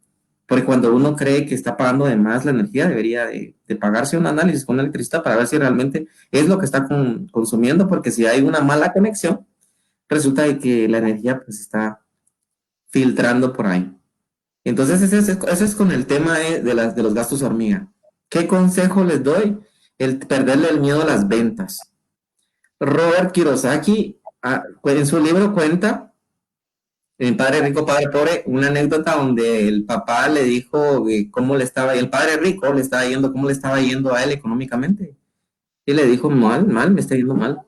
Porque cuando uno cree que está pagando de más la energía, debería de pagarse un análisis con un electricista para ver si realmente es lo que está consumiendo, porque si hay una mala conexión, resulta de que la energía pues está filtrando por ahí. Entonces, ese es con el tema de los gastos hormiga. ¿Qué consejo les doy? El perderle el miedo a las ventas. Robert Kiyosaki, en su libro cuenta, en Padre Rico, Padre Pobre, una anécdota donde el papá le dijo cómo le estaba, y el padre rico le estaba yendo, cómo le estaba yendo a él económicamente. Y le dijo, mal, mal, me está yendo mal.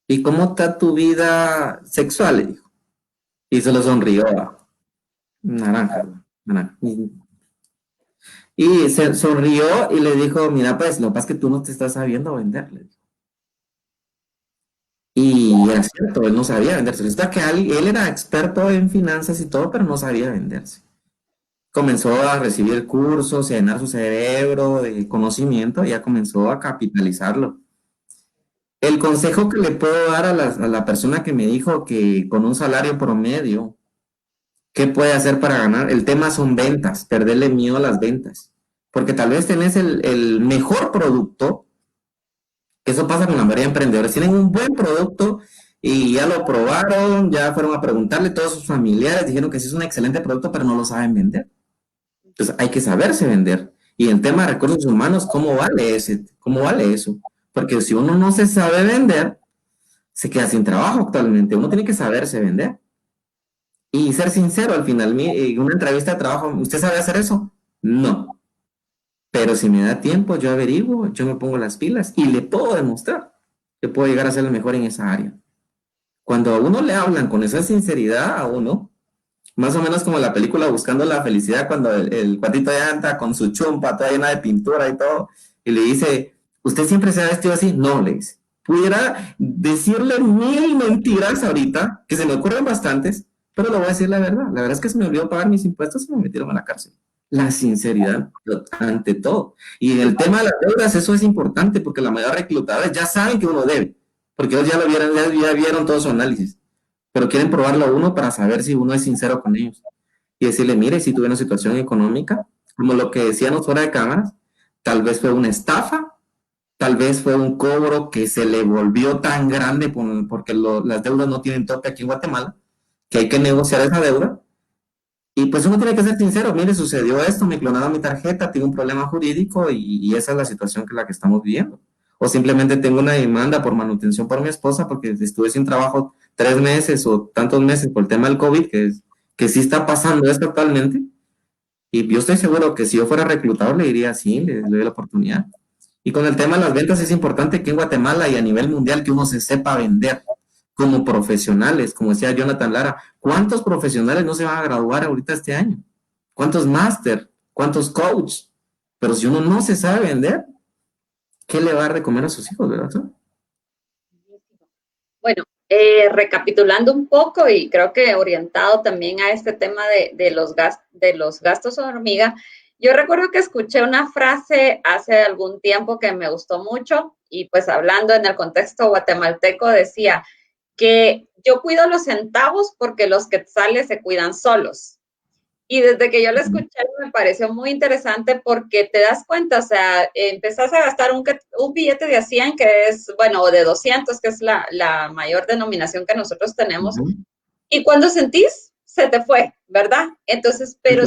¿Y cómo está tu vida sexual? Le dijo. Y se lo sonrió. Naranja, naranja. Y se sonrió y le dijo, mira, pues lo que pasa es que tú no te estás sabiendo vender. Le dijo. Y era cierto, él no sabía venderse. Resulta que él era experto en finanzas y todo, pero no sabía venderse. Comenzó a recibir cursos, a llenar su cerebro de conocimiento y ya comenzó a capitalizarlo. El consejo que le puedo dar a la persona que me dijo que con un salario promedio, ¿qué puede hacer para ganar? El tema son ventas, perderle miedo a las ventas. Porque tal vez tenés el mejor producto, que eso pasa con la mayoría de emprendedores, tienen un buen producto y ya lo probaron, ya fueron a preguntarle, todos sus familiares dijeron que sí es un excelente producto, pero no lo saben vender. Entonces hay que saberse vender. Y en tema de recursos humanos, ¿cómo vale eso? Porque si uno no se sabe vender, se queda sin trabajo actualmente. Uno tiene que saberse vender. Y ser sincero, al final, en una entrevista de trabajo, ¿usted sabe hacer eso? No. Pero si me da tiempo, yo averiguo, yo me pongo las pilas y le puedo demostrar que puedo llegar a ser el mejor en esa área. Cuando a uno le hablan con esa sinceridad a uno, más o menos como la película Buscando la Felicidad, cuando el cuatito ya anda con su chompa toda llena de pintura y todo, y le dice, ¿usted siempre se ha vestido así? No, le dice. Pudiera decirle 1,000 mentiras ahorita, que se me ocurren bastantes, pero le voy a decir la verdad. La verdad es que se me olvidó pagar mis impuestos y me metieron a la cárcel. La sinceridad ante todo. Y en el tema de las deudas, eso es importante porque la mayoría de reclutadores ya saben que uno debe, porque ellos ya vieron todo su análisis, pero quieren probarlo a uno para saber si uno es sincero con ellos. Y decirle, mire, si tuve una situación económica, como lo que decíamos fuera de cámaras, tal vez fue una estafa, tal vez fue un cobro que se le volvió tan grande porque las deudas no tienen tope aquí en Guatemala, que hay que negociar esa deuda. Y pues uno tiene que ser sincero, mire, sucedió esto, me clonaron mi tarjeta, tengo un problema jurídico y esa es la situación que la que estamos viviendo. O simplemente tengo una demanda por manutención por mi esposa porque estuve sin trabajo 3 meses o tantos meses por el tema del COVID, que sí está pasando esto actualmente. Y yo estoy seguro que si yo fuera reclutador le diría sí, le doy la oportunidad. Y con el tema de las ventas es importante que en Guatemala y a nivel mundial que uno se sepa vender como profesionales, como decía Jonathan Lara. ¿Cuántos profesionales no se van a graduar ahorita este año? ¿Cuántos máster? ¿Cuántos coach? Pero si uno no se sabe vender, ¿qué le va a recomendar a sus hijos, verdad? Bueno, recapitulando un poco y creo que orientado también a este tema de los gastos hormiga, yo recuerdo que escuché una frase hace algún tiempo que me gustó mucho y pues hablando en el contexto guatemalteco decía que yo cuido los centavos porque los quetzales se cuidan solos. Y desde que yo lo escuché me pareció muy interesante porque te das cuenta, o sea, empezás a gastar un billete de 100 que es, bueno, o de 200 que es la mayor denominación que nosotros tenemos, Uh-huh. y cuando sentís, se te fue, ¿verdad? Entonces, pero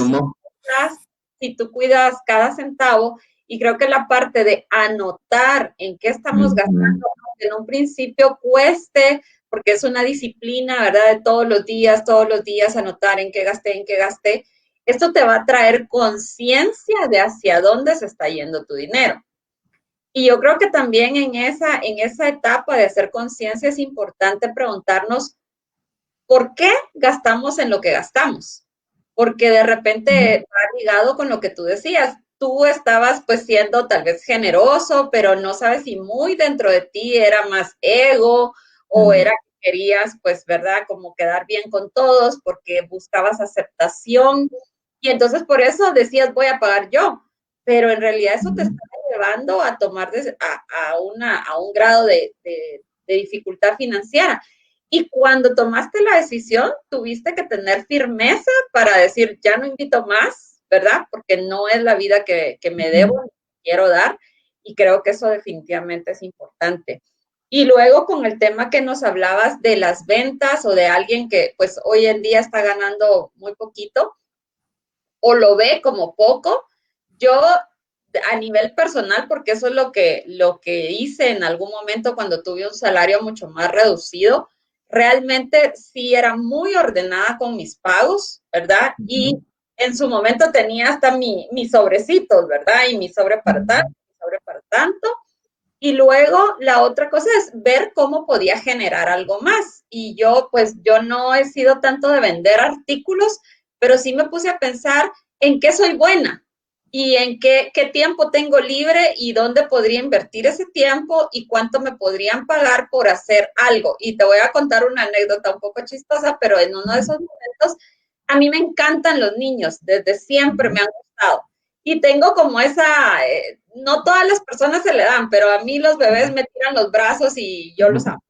si tú cuidas cada centavo, y creo que la parte de anotar en qué estamos Uh-huh. gastando, aunque en un principio cueste, porque es una disciplina, ¿verdad? De todos los días anotar en qué gasté. Esto te va a traer conciencia de hacia dónde se está yendo tu dinero. Y yo creo que también en esa etapa de hacer conciencia es importante preguntarnos por qué gastamos en lo que gastamos. Porque de repente va ligado con lo que tú decías. Tú estabas pues siendo tal vez generoso, pero no sabes si muy dentro de ti era más ego o Uh-huh. era que querías pues, ¿verdad? Como quedar bien con todos porque buscabas aceptación y entonces por eso decías voy a pagar yo, pero en realidad eso te está llevando a tomar a un grado de dificultad financiera. Y cuando tomaste la decisión, tuviste que tener firmeza para decir, ya no invito más, ¿verdad? Porque no es la vida que me debo, Uh-huh. quiero dar. Y creo que eso definitivamente es importante. Y luego con el tema que nos hablabas de las ventas o de alguien que pues hoy en día está ganando muy poquito o lo ve como poco, yo a nivel personal, porque eso es lo que hice en algún momento cuando tuve un salario mucho más reducido, realmente sí era muy ordenada con mis pagos, ¿verdad? Y en su momento tenía hasta mis sobrecitos, ¿verdad? Y mi sobre para tanto, mi sobre para tanto. Y luego la otra cosa es ver cómo podía generar algo más. Y yo, pues yo no he sido tanto de vender artículos, pero sí me puse a pensar en qué soy buena y en qué tiempo tengo libre y dónde podría invertir ese tiempo y cuánto me podrían pagar por hacer algo. Y te voy a contar una anécdota un poco chistosa, pero en uno de esos momentos, a mí me encantan los niños, desde siempre me han gustado. Y tengo como esa, no todas las personas se le dan, pero a mí los bebés me tiran los brazos y yo los amo.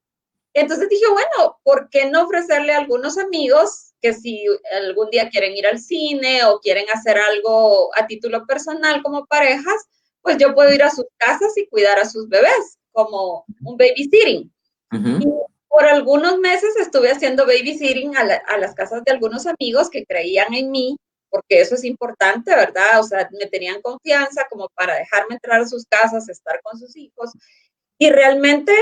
Entonces dije, bueno, ¿por qué no ofrecerle a algunos amigos que si algún día quieren ir al cine o quieren hacer algo a título personal como parejas, pues yo puedo ir a sus casas y cuidar a sus bebés, como un babysitting. Y Uh-huh. por algunos meses estuve haciendo babysitting a las casas de algunos amigos que creían en mí, porque eso es importante, ¿verdad? O sea, me tenían confianza como para dejarme entrar a sus casas, estar con sus hijos. Y realmente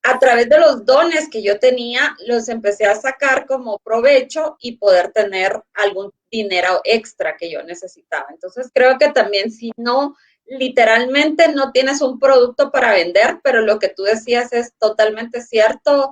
a través de los dones que yo tenía, los empecé a sacar como provecho y poder tener algún dinero extra que yo necesitaba. Entonces creo que también si no, literalmente no tienes un producto para vender, pero lo que tú decías es totalmente cierto,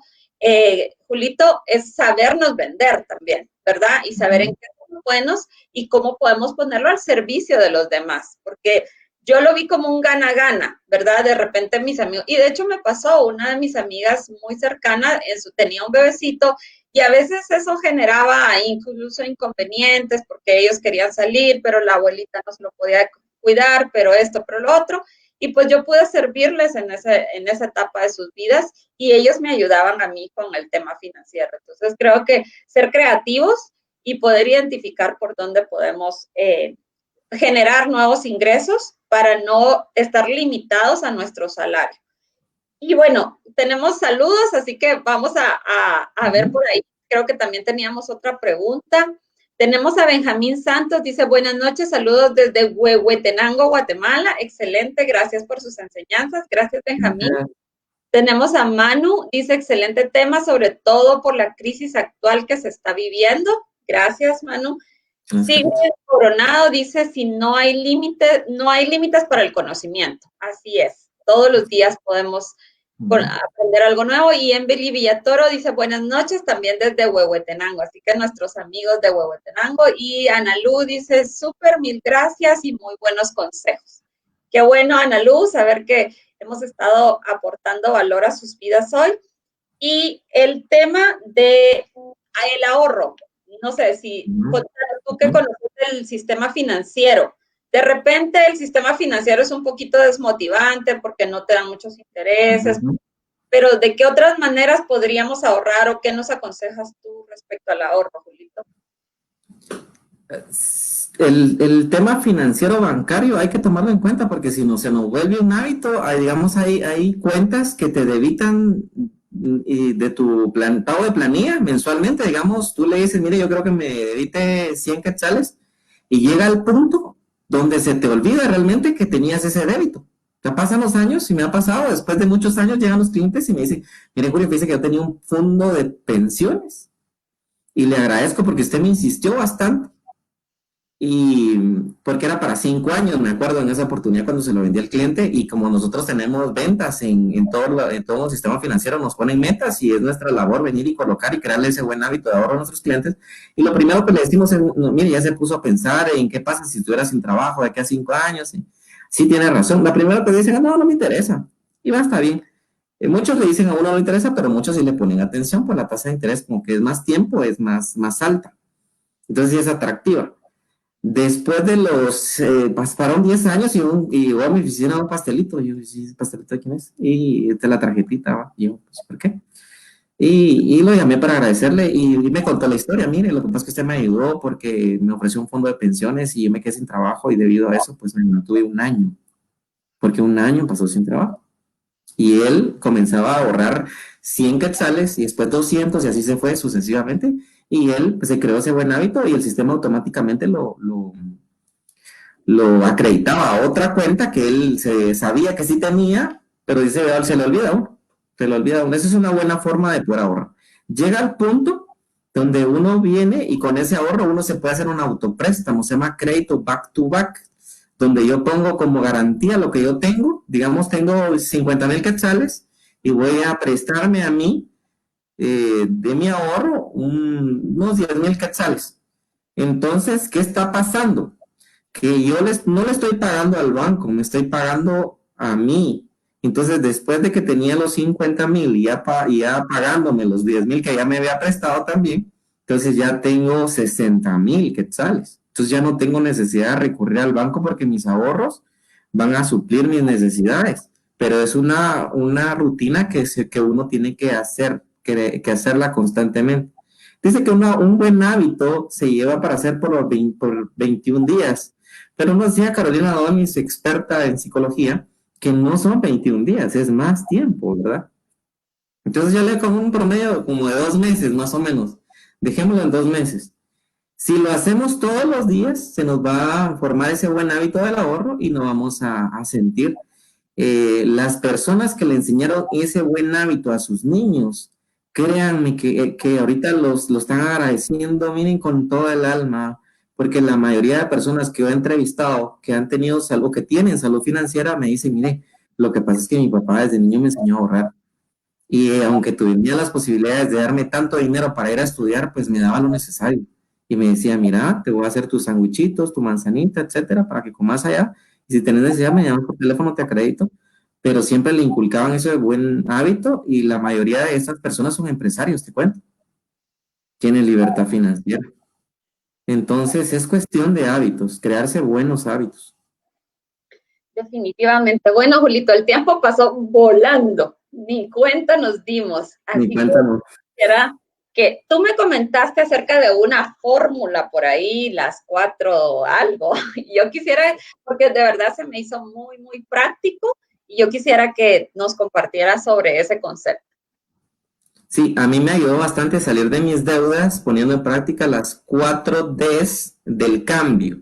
Julito, es sabernos vender también, ¿verdad? Y saber en qué somos buenos y cómo podemos ponerlo al servicio de los demás, porque yo lo vi como un gana-gana, ¿verdad? De repente mis amigos, y de hecho me pasó, una de mis amigas muy cercana, tenía un bebecito y a veces eso generaba incluso inconvenientes porque ellos querían salir, pero la abuelita no se lo podía cuidar, pero esto, pero lo otro. Y pues yo pude servirles en esa etapa de sus vidas y ellos me ayudaban a mí con el tema financiero. Entonces creo que ser creativos y poder identificar por dónde podemos generar nuevos ingresos para no estar limitados a nuestro salario. Y bueno, tenemos saludos, así que vamos a ver por ahí. Creo que también teníamos otra pregunta. Tenemos a Benjamín Santos, dice buenas noches, saludos desde Huehuetenango, Guatemala. Excelente, gracias por sus enseñanzas. Gracias, Benjamín. Tenemos a Manu, dice excelente tema, sobre todo por la crisis actual que se está viviendo. Gracias, Manu. Sigue Coronado, dice, si no hay límite, no hay límites para el conocimiento. Así es. Todos los días podemos aprender algo nuevo. Y Emberly Villatoro dice, buenas noches, también desde Huehuetenango. Así que nuestros amigos de Huehuetenango. Y Ana Lu dice, súper, mil gracias y muy buenos consejos. Qué bueno, Ana Lu, saber que hemos estado aportando valor a sus vidas hoy. Y el tema de el ahorro, no sé si tú que conoces el sistema financiero, de repente el sistema financiero es un poquito desmotivante porque no te dan muchos intereses, pero ¿de qué otras maneras podríamos ahorrar o qué nos aconsejas tú respecto al ahorro, Julito? El tema financiero bancario hay que tomarlo en cuenta porque si no se nos vuelve un hábito, digamos, hay cuentas que te debitan de tu pago de planilla mensualmente, digamos, tú le dices, mire, yo creo que me debite 100 quetzales y llega al punto donde se te olvida realmente que tenías ese débito. Ya pasan los años y me ha pasado, después de muchos años llegan los clientes y me dicen, mire, Julio, fíjese que yo tenía un fondo de pensiones y le agradezco porque usted me insistió bastante. Y porque era para 5 años, me acuerdo en esa oportunidad cuando se lo vendí al cliente y como nosotros tenemos ventas en todo el sistema financiero, nos ponen metas y es nuestra labor venir y colocar y crearle ese buen hábito de ahorro a nuestros clientes. Y lo primero que le decimos es, no, mire, ya se puso a pensar en qué pasa si estuviera sin trabajo de aquí a 5 años. Sí tiene razón. La primera que dicen, no, no me interesa. Y va, está bien. Muchos le dicen a uno no le interesa, pero muchos sí le ponen atención, pues la tasa de interés como que es más tiempo, es más alta. Entonces sí es atractiva. Después de pasaron 10 años y llegó a mi oficina un pastelito. Yo, ¿sí, pastelito de quién es? Y la tarjetita, ¿va? Y yo, pues, ¿por qué? Y lo llamé para agradecerle y me contó la historia. Mire, lo que pasa es que usted me ayudó porque me ofreció un fondo de pensiones y yo me quedé sin trabajo y debido a eso, pues me mantuve un año, porque un año pasó sin trabajo. Y él comenzaba a ahorrar 100 quetzales y después 200 y así se fue sucesivamente. Y él pues, se creó ese buen hábito y el sistema automáticamente lo acreditaba a otra cuenta que él se sabía que sí tenía, pero dice, se le olvida, se le olvida. Esa es una buena forma de poder ahorrar. Llega al punto donde uno viene y con ese ahorro uno se puede hacer un autopréstamo, se llama crédito back to back, donde yo pongo como garantía lo que yo tengo, digamos tengo 50,000 quetzales y voy a prestarme a mí de mi ahorro unos 10,000 quetzales. Entonces, ¿qué está pasando? Que yo no le estoy pagando al banco, me estoy pagando a mí. Entonces, después de que tenía los 50,000 y ya pagándome los 10,000 que ya me había prestado también, entonces ya tengo 60,000 quetzales. Entonces ya no tengo necesidad de recurrir al banco porque mis ahorros van a suplir mis necesidades. Pero es una rutina que uno tiene que hacer, que hacerla constantemente. Dice que un buen hábito se lleva para hacer por 21 días. Pero nos decía Carolina Donis, experta en psicología, que no son 21 días, es más tiempo, ¿verdad? Entonces yo le con un promedio como de 2 meses, más o menos. Dejémoslo en 2 meses. Si lo hacemos todos los días, se nos va a formar ese buen hábito del ahorro y nos vamos a sentir. Las personas que le enseñaron ese buen hábito a sus niños, créanme que ahorita lo están agradeciendo, miren, con toda el alma, porque la mayoría de personas que yo he entrevistado, que han tenido salud, que tienen salud financiera, me dicen, mire, lo que pasa es que mi papá desde niño me enseñó a ahorrar. Y aunque tuviera las posibilidades de darme tanto dinero para ir a estudiar, pues me daba lo necesario. Y me decía, mira, te voy a hacer tus sandwichitos, tu manzanita, etcétera, para que comas allá. Y si tenés necesidad, me llamas por teléfono, te acredito. Pero siempre le inculcaban eso de buen hábito y la mayoría de estas personas son empresarios, te cuento. Tienen libertad financiera. Entonces es cuestión de hábitos, crearse buenos hábitos. Definitivamente. Bueno, Julito, el tiempo pasó volando. Ni cuenta nos dimos. Así Ni cuenta no. Era que tú me comentaste acerca de una fórmula por ahí, las 4 algo. Y yo quisiera, porque de verdad se me hizo muy, muy práctico, y yo quisiera que nos compartieras sobre ese concepto. Sí, a mí me ayudó bastante a salir de mis deudas poniendo en práctica las 4 Ds del cambio.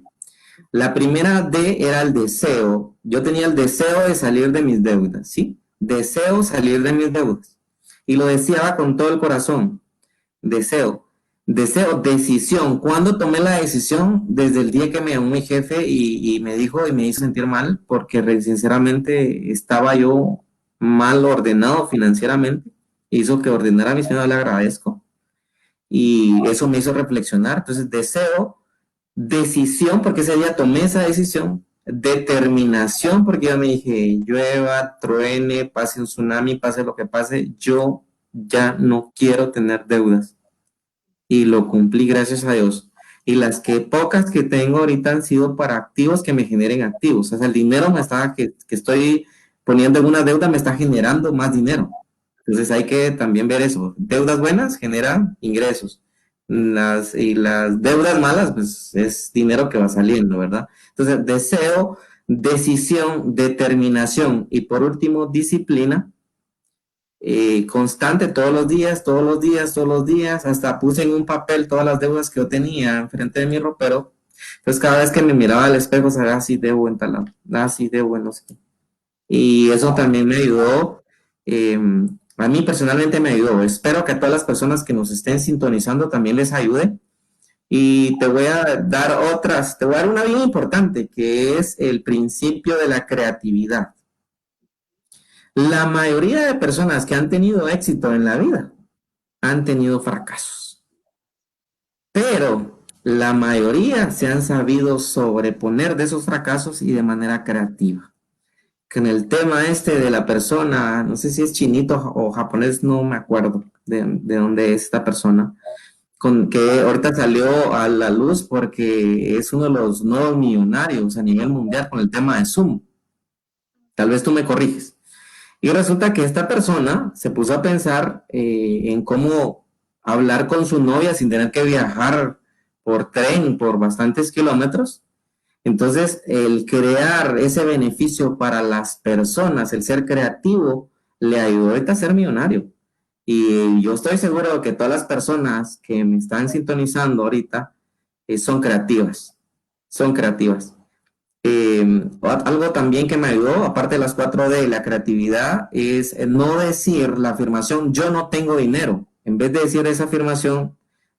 La primera D era el deseo. Yo tenía el deseo de salir de mis deudas, ¿sí? Deseo salir de mis deudas. Y lo deseaba con todo el corazón. Deseo. Deseo, decisión. ¿Cuándo tomé la decisión? Desde el día que me llamó mi jefe y me dijo y me hizo sentir mal, porque sinceramente estaba yo mal ordenado financieramente. Hizo que ordenara mis finanzas, le agradezco. Y eso me hizo reflexionar. Entonces, deseo, decisión, porque ese día tomé esa decisión. Determinación, porque yo me dije, llueva, truene, pase un tsunami, pase lo que pase, yo ya no quiero tener deudas y lo cumplí, gracias a Dios. Y las que pocas que tengo ahorita han sido para activos que me generen activos. O sea, el dinero que estoy poniendo en una deuda me está generando más dinero. Entonces hay que también ver eso. Deudas buenas generan ingresos. Y las deudas malas, pues es dinero que va saliendo, ¿verdad? Entonces, deseo, decisión, determinación y por último, disciplina constante todos los días, todos los días, todos los días, hasta puse en un papel todas las deudas que yo tenía enfrente de mi ropero. Entonces cada vez que me miraba al espejo sabía, así debo en tal lado, así debo en no sé qué. Y eso también me ayudó, a mí personalmente me ayudó. Espero que a todas las personas que nos estén sintonizando también les ayude. Y te voy a dar otras, te voy a dar una bien importante, que es el principio de la creatividad. La mayoría de personas que han tenido éxito en la vida han tenido fracasos, pero la mayoría se han sabido sobreponer de esos fracasos y de manera creativa. Que en el tema este de la persona, no sé si es chinito o japonés, no me acuerdo de dónde es esta persona, con que ahorita salió a la luz porque es uno de los nuevos millonarios a nivel mundial con el tema de Zoom. Tal vez tú me corriges. Y resulta que esta persona se puso a pensar en cómo hablar con su novia sin tener que viajar por tren por bastantes kilómetros. Entonces, el crear ese beneficio para las personas, el ser creativo, le ayudó ahorita a ser millonario. Y yo estoy seguro de que todas las personas que me están sintonizando ahorita son creativas, son creativas. Algo también que me ayudó, aparte de las 4D y la creatividad, es no decir la afirmación yo no tengo dinero. En vez de decir esa afirmación,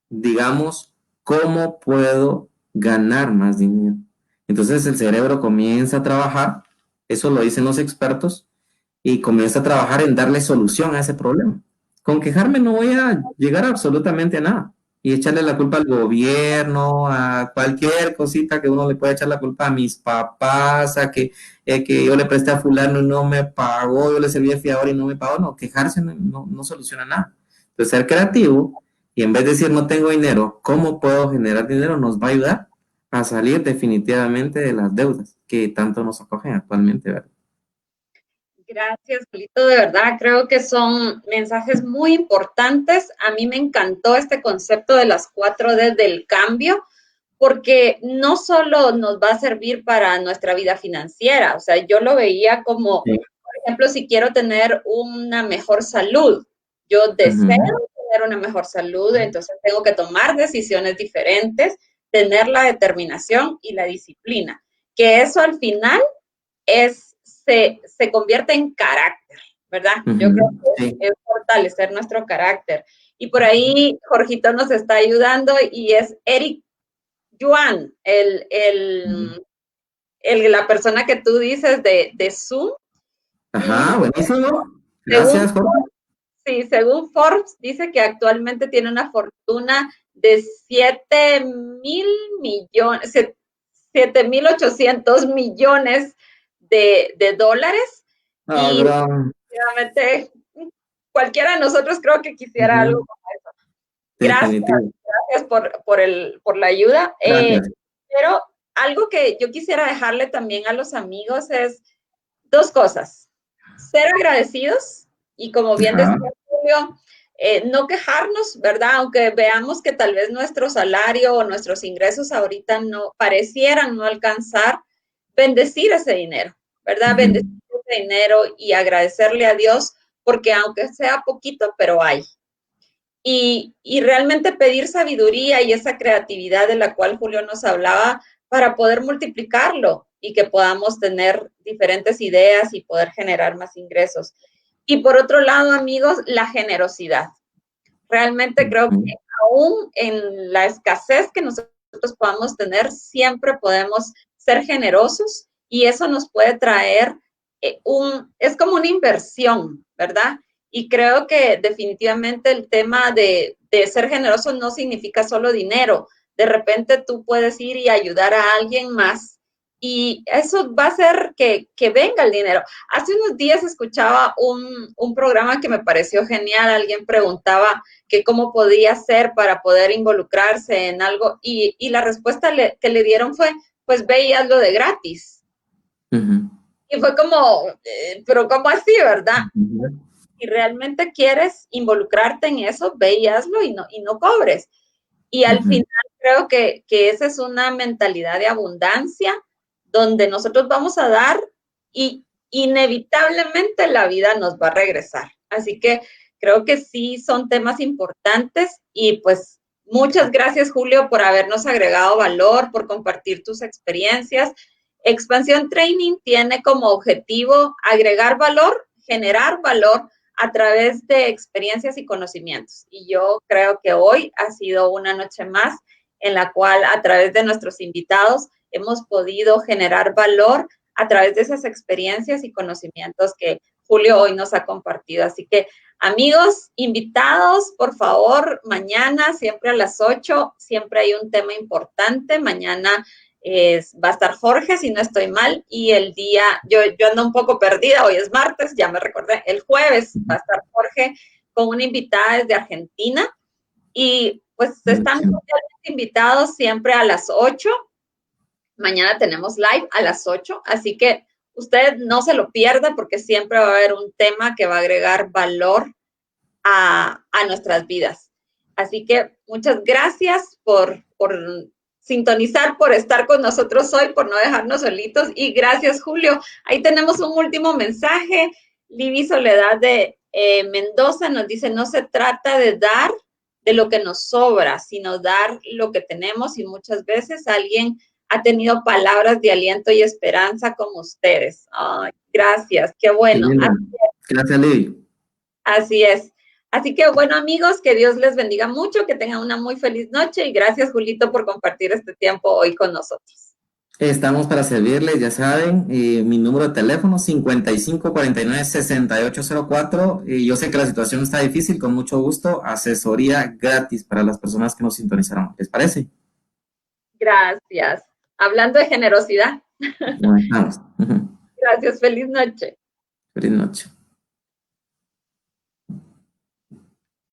digamos, ¿cómo puedo ganar más dinero? Entonces el cerebro comienza a trabajar, eso lo dicen los expertos, y comienza a trabajar en darle solución a ese problema. Con quejarme no voy a llegar absolutamente a nada y echarle la culpa al gobierno, a cualquier cosita que uno le pueda echar la culpa a mis papás, que yo le presté a fulano y no me pagó, yo le serví de fiador y no me pagó. No, quejarse no soluciona nada. Entonces, ser creativo y en vez de decir no tengo dinero, ¿cómo puedo generar dinero? Nos va a ayudar a salir definitivamente de las deudas que tanto nos acogen actualmente, ¿verdad? Gracias, Julito. De verdad, creo que son mensajes muy importantes. A mí me encantó este concepto de las 4D del cambio, porque no solo nos va a servir para nuestra vida financiera, o sea, yo lo veía como, Sí. por ejemplo, si quiero tener una mejor salud, yo deseo tener una mejor salud, entonces tengo que tomar decisiones diferentes, tener la determinación y la disciplina, que eso al final se convierte en carácter, ¿verdad? Yo creo Sí. que es fortalecer nuestro carácter. Y por ahí Jorgito nos está ayudando y es Eric Yuan, la persona que tú dices de Zoom. Y Ajá, buenísimo. según, Gracias, Jorge. sí, según Forbes, dice que actualmente tiene una fortuna de 7,000 millones, 7,800 millones de dólares. Ah, Y gran. realmente cualquiera de nosotros creo que quisiera algo como eso. Gracias, Definitivo. gracias por la ayuda. Gracias. Pero algo que yo quisiera dejarle también a los amigos es dos cosas. Ser agradecidos y como bien decía Ajá. Julio, no quejarnos, ¿verdad? Aunque veamos que tal vez nuestro salario o nuestros ingresos ahorita no parecieran no alcanzar, bendecir ese dinero, ¿verdad? Bendecir ese dinero y agradecerle a Dios porque aunque sea poquito, pero hay. Y realmente pedir sabiduría y esa creatividad de la cual Julio nos hablaba para poder multiplicarlo y que podamos tener diferentes ideas y poder generar más ingresos. Y por otro lado, amigos, la generosidad. Realmente creo que aún en la escasez que nosotros podamos tener, siempre podemos ser generosos y eso nos puede traer es como una inversión, ¿verdad? Y creo que definitivamente el tema de ser generoso no significa solo dinero. De repente tú puedes ir y ayudar a alguien más y eso va a hacer que venga el dinero. Hace unos días escuchaba un programa que me pareció genial. Alguien preguntaba que cómo podía hacer para poder involucrarse en algo y la respuesta que le dieron fue, pues ve y hazlo de gratis. Y fue como, pero ¿cómo así, verdad? Si realmente quieres involucrarte en eso, ve y hazlo y no cobres. Y al final creo que esa es una mentalidad de abundancia donde nosotros vamos a dar y inevitablemente la vida nos va a regresar. Así que creo que sí son temas importantes y pues muchas gracias, Julio, por habernos agregado valor, por compartir tus experiencias. Expansión Training tiene como objetivo agregar valor, generar valor a través de experiencias y conocimientos. Y yo creo que hoy ha sido una noche más en la cual a través de nuestros invitados hemos podido generar valor a través de esas experiencias y conocimientos que Julio hoy nos ha compartido. Así que amigos, invitados, por favor, mañana siempre a las 8, siempre hay un tema importante. Mañana va a estar Jorge, si no estoy mal, y el día, yo ando un poco perdida, hoy es martes, ya me recordé, el jueves va a estar Jorge con una invitada desde Argentina, y pues están invitados siempre a las 8, mañana tenemos live a las 8, así que usted no se lo pierda porque siempre va a haber un tema que va a agregar valor a nuestras vidas. Así que muchas gracias por sintonizar, por estar con nosotros hoy, por no dejarnos solitos. Y gracias, Julio. Ahí tenemos un último mensaje. Libby Soledad de Mendoza nos dice, no se trata de dar de lo que nos sobra, sino dar lo que tenemos. Y muchas veces alguien ha tenido palabras de aliento y esperanza como ustedes. Ay, gracias, qué bueno. Gracias, Libby. Así es. Así que, bueno, amigos, que Dios les bendiga mucho, que tengan una muy feliz noche y gracias, Julito, por compartir este tiempo hoy con nosotros. Estamos para servirles, ya saben, mi número de teléfono 5549-6804. Yo sé que la situación está difícil, con mucho gusto, asesoría gratis para las personas que nos sintonizaron. ¿Les parece? Gracias. Hablando de generosidad. Bueno, vamos. Gracias, feliz noche. Feliz noche.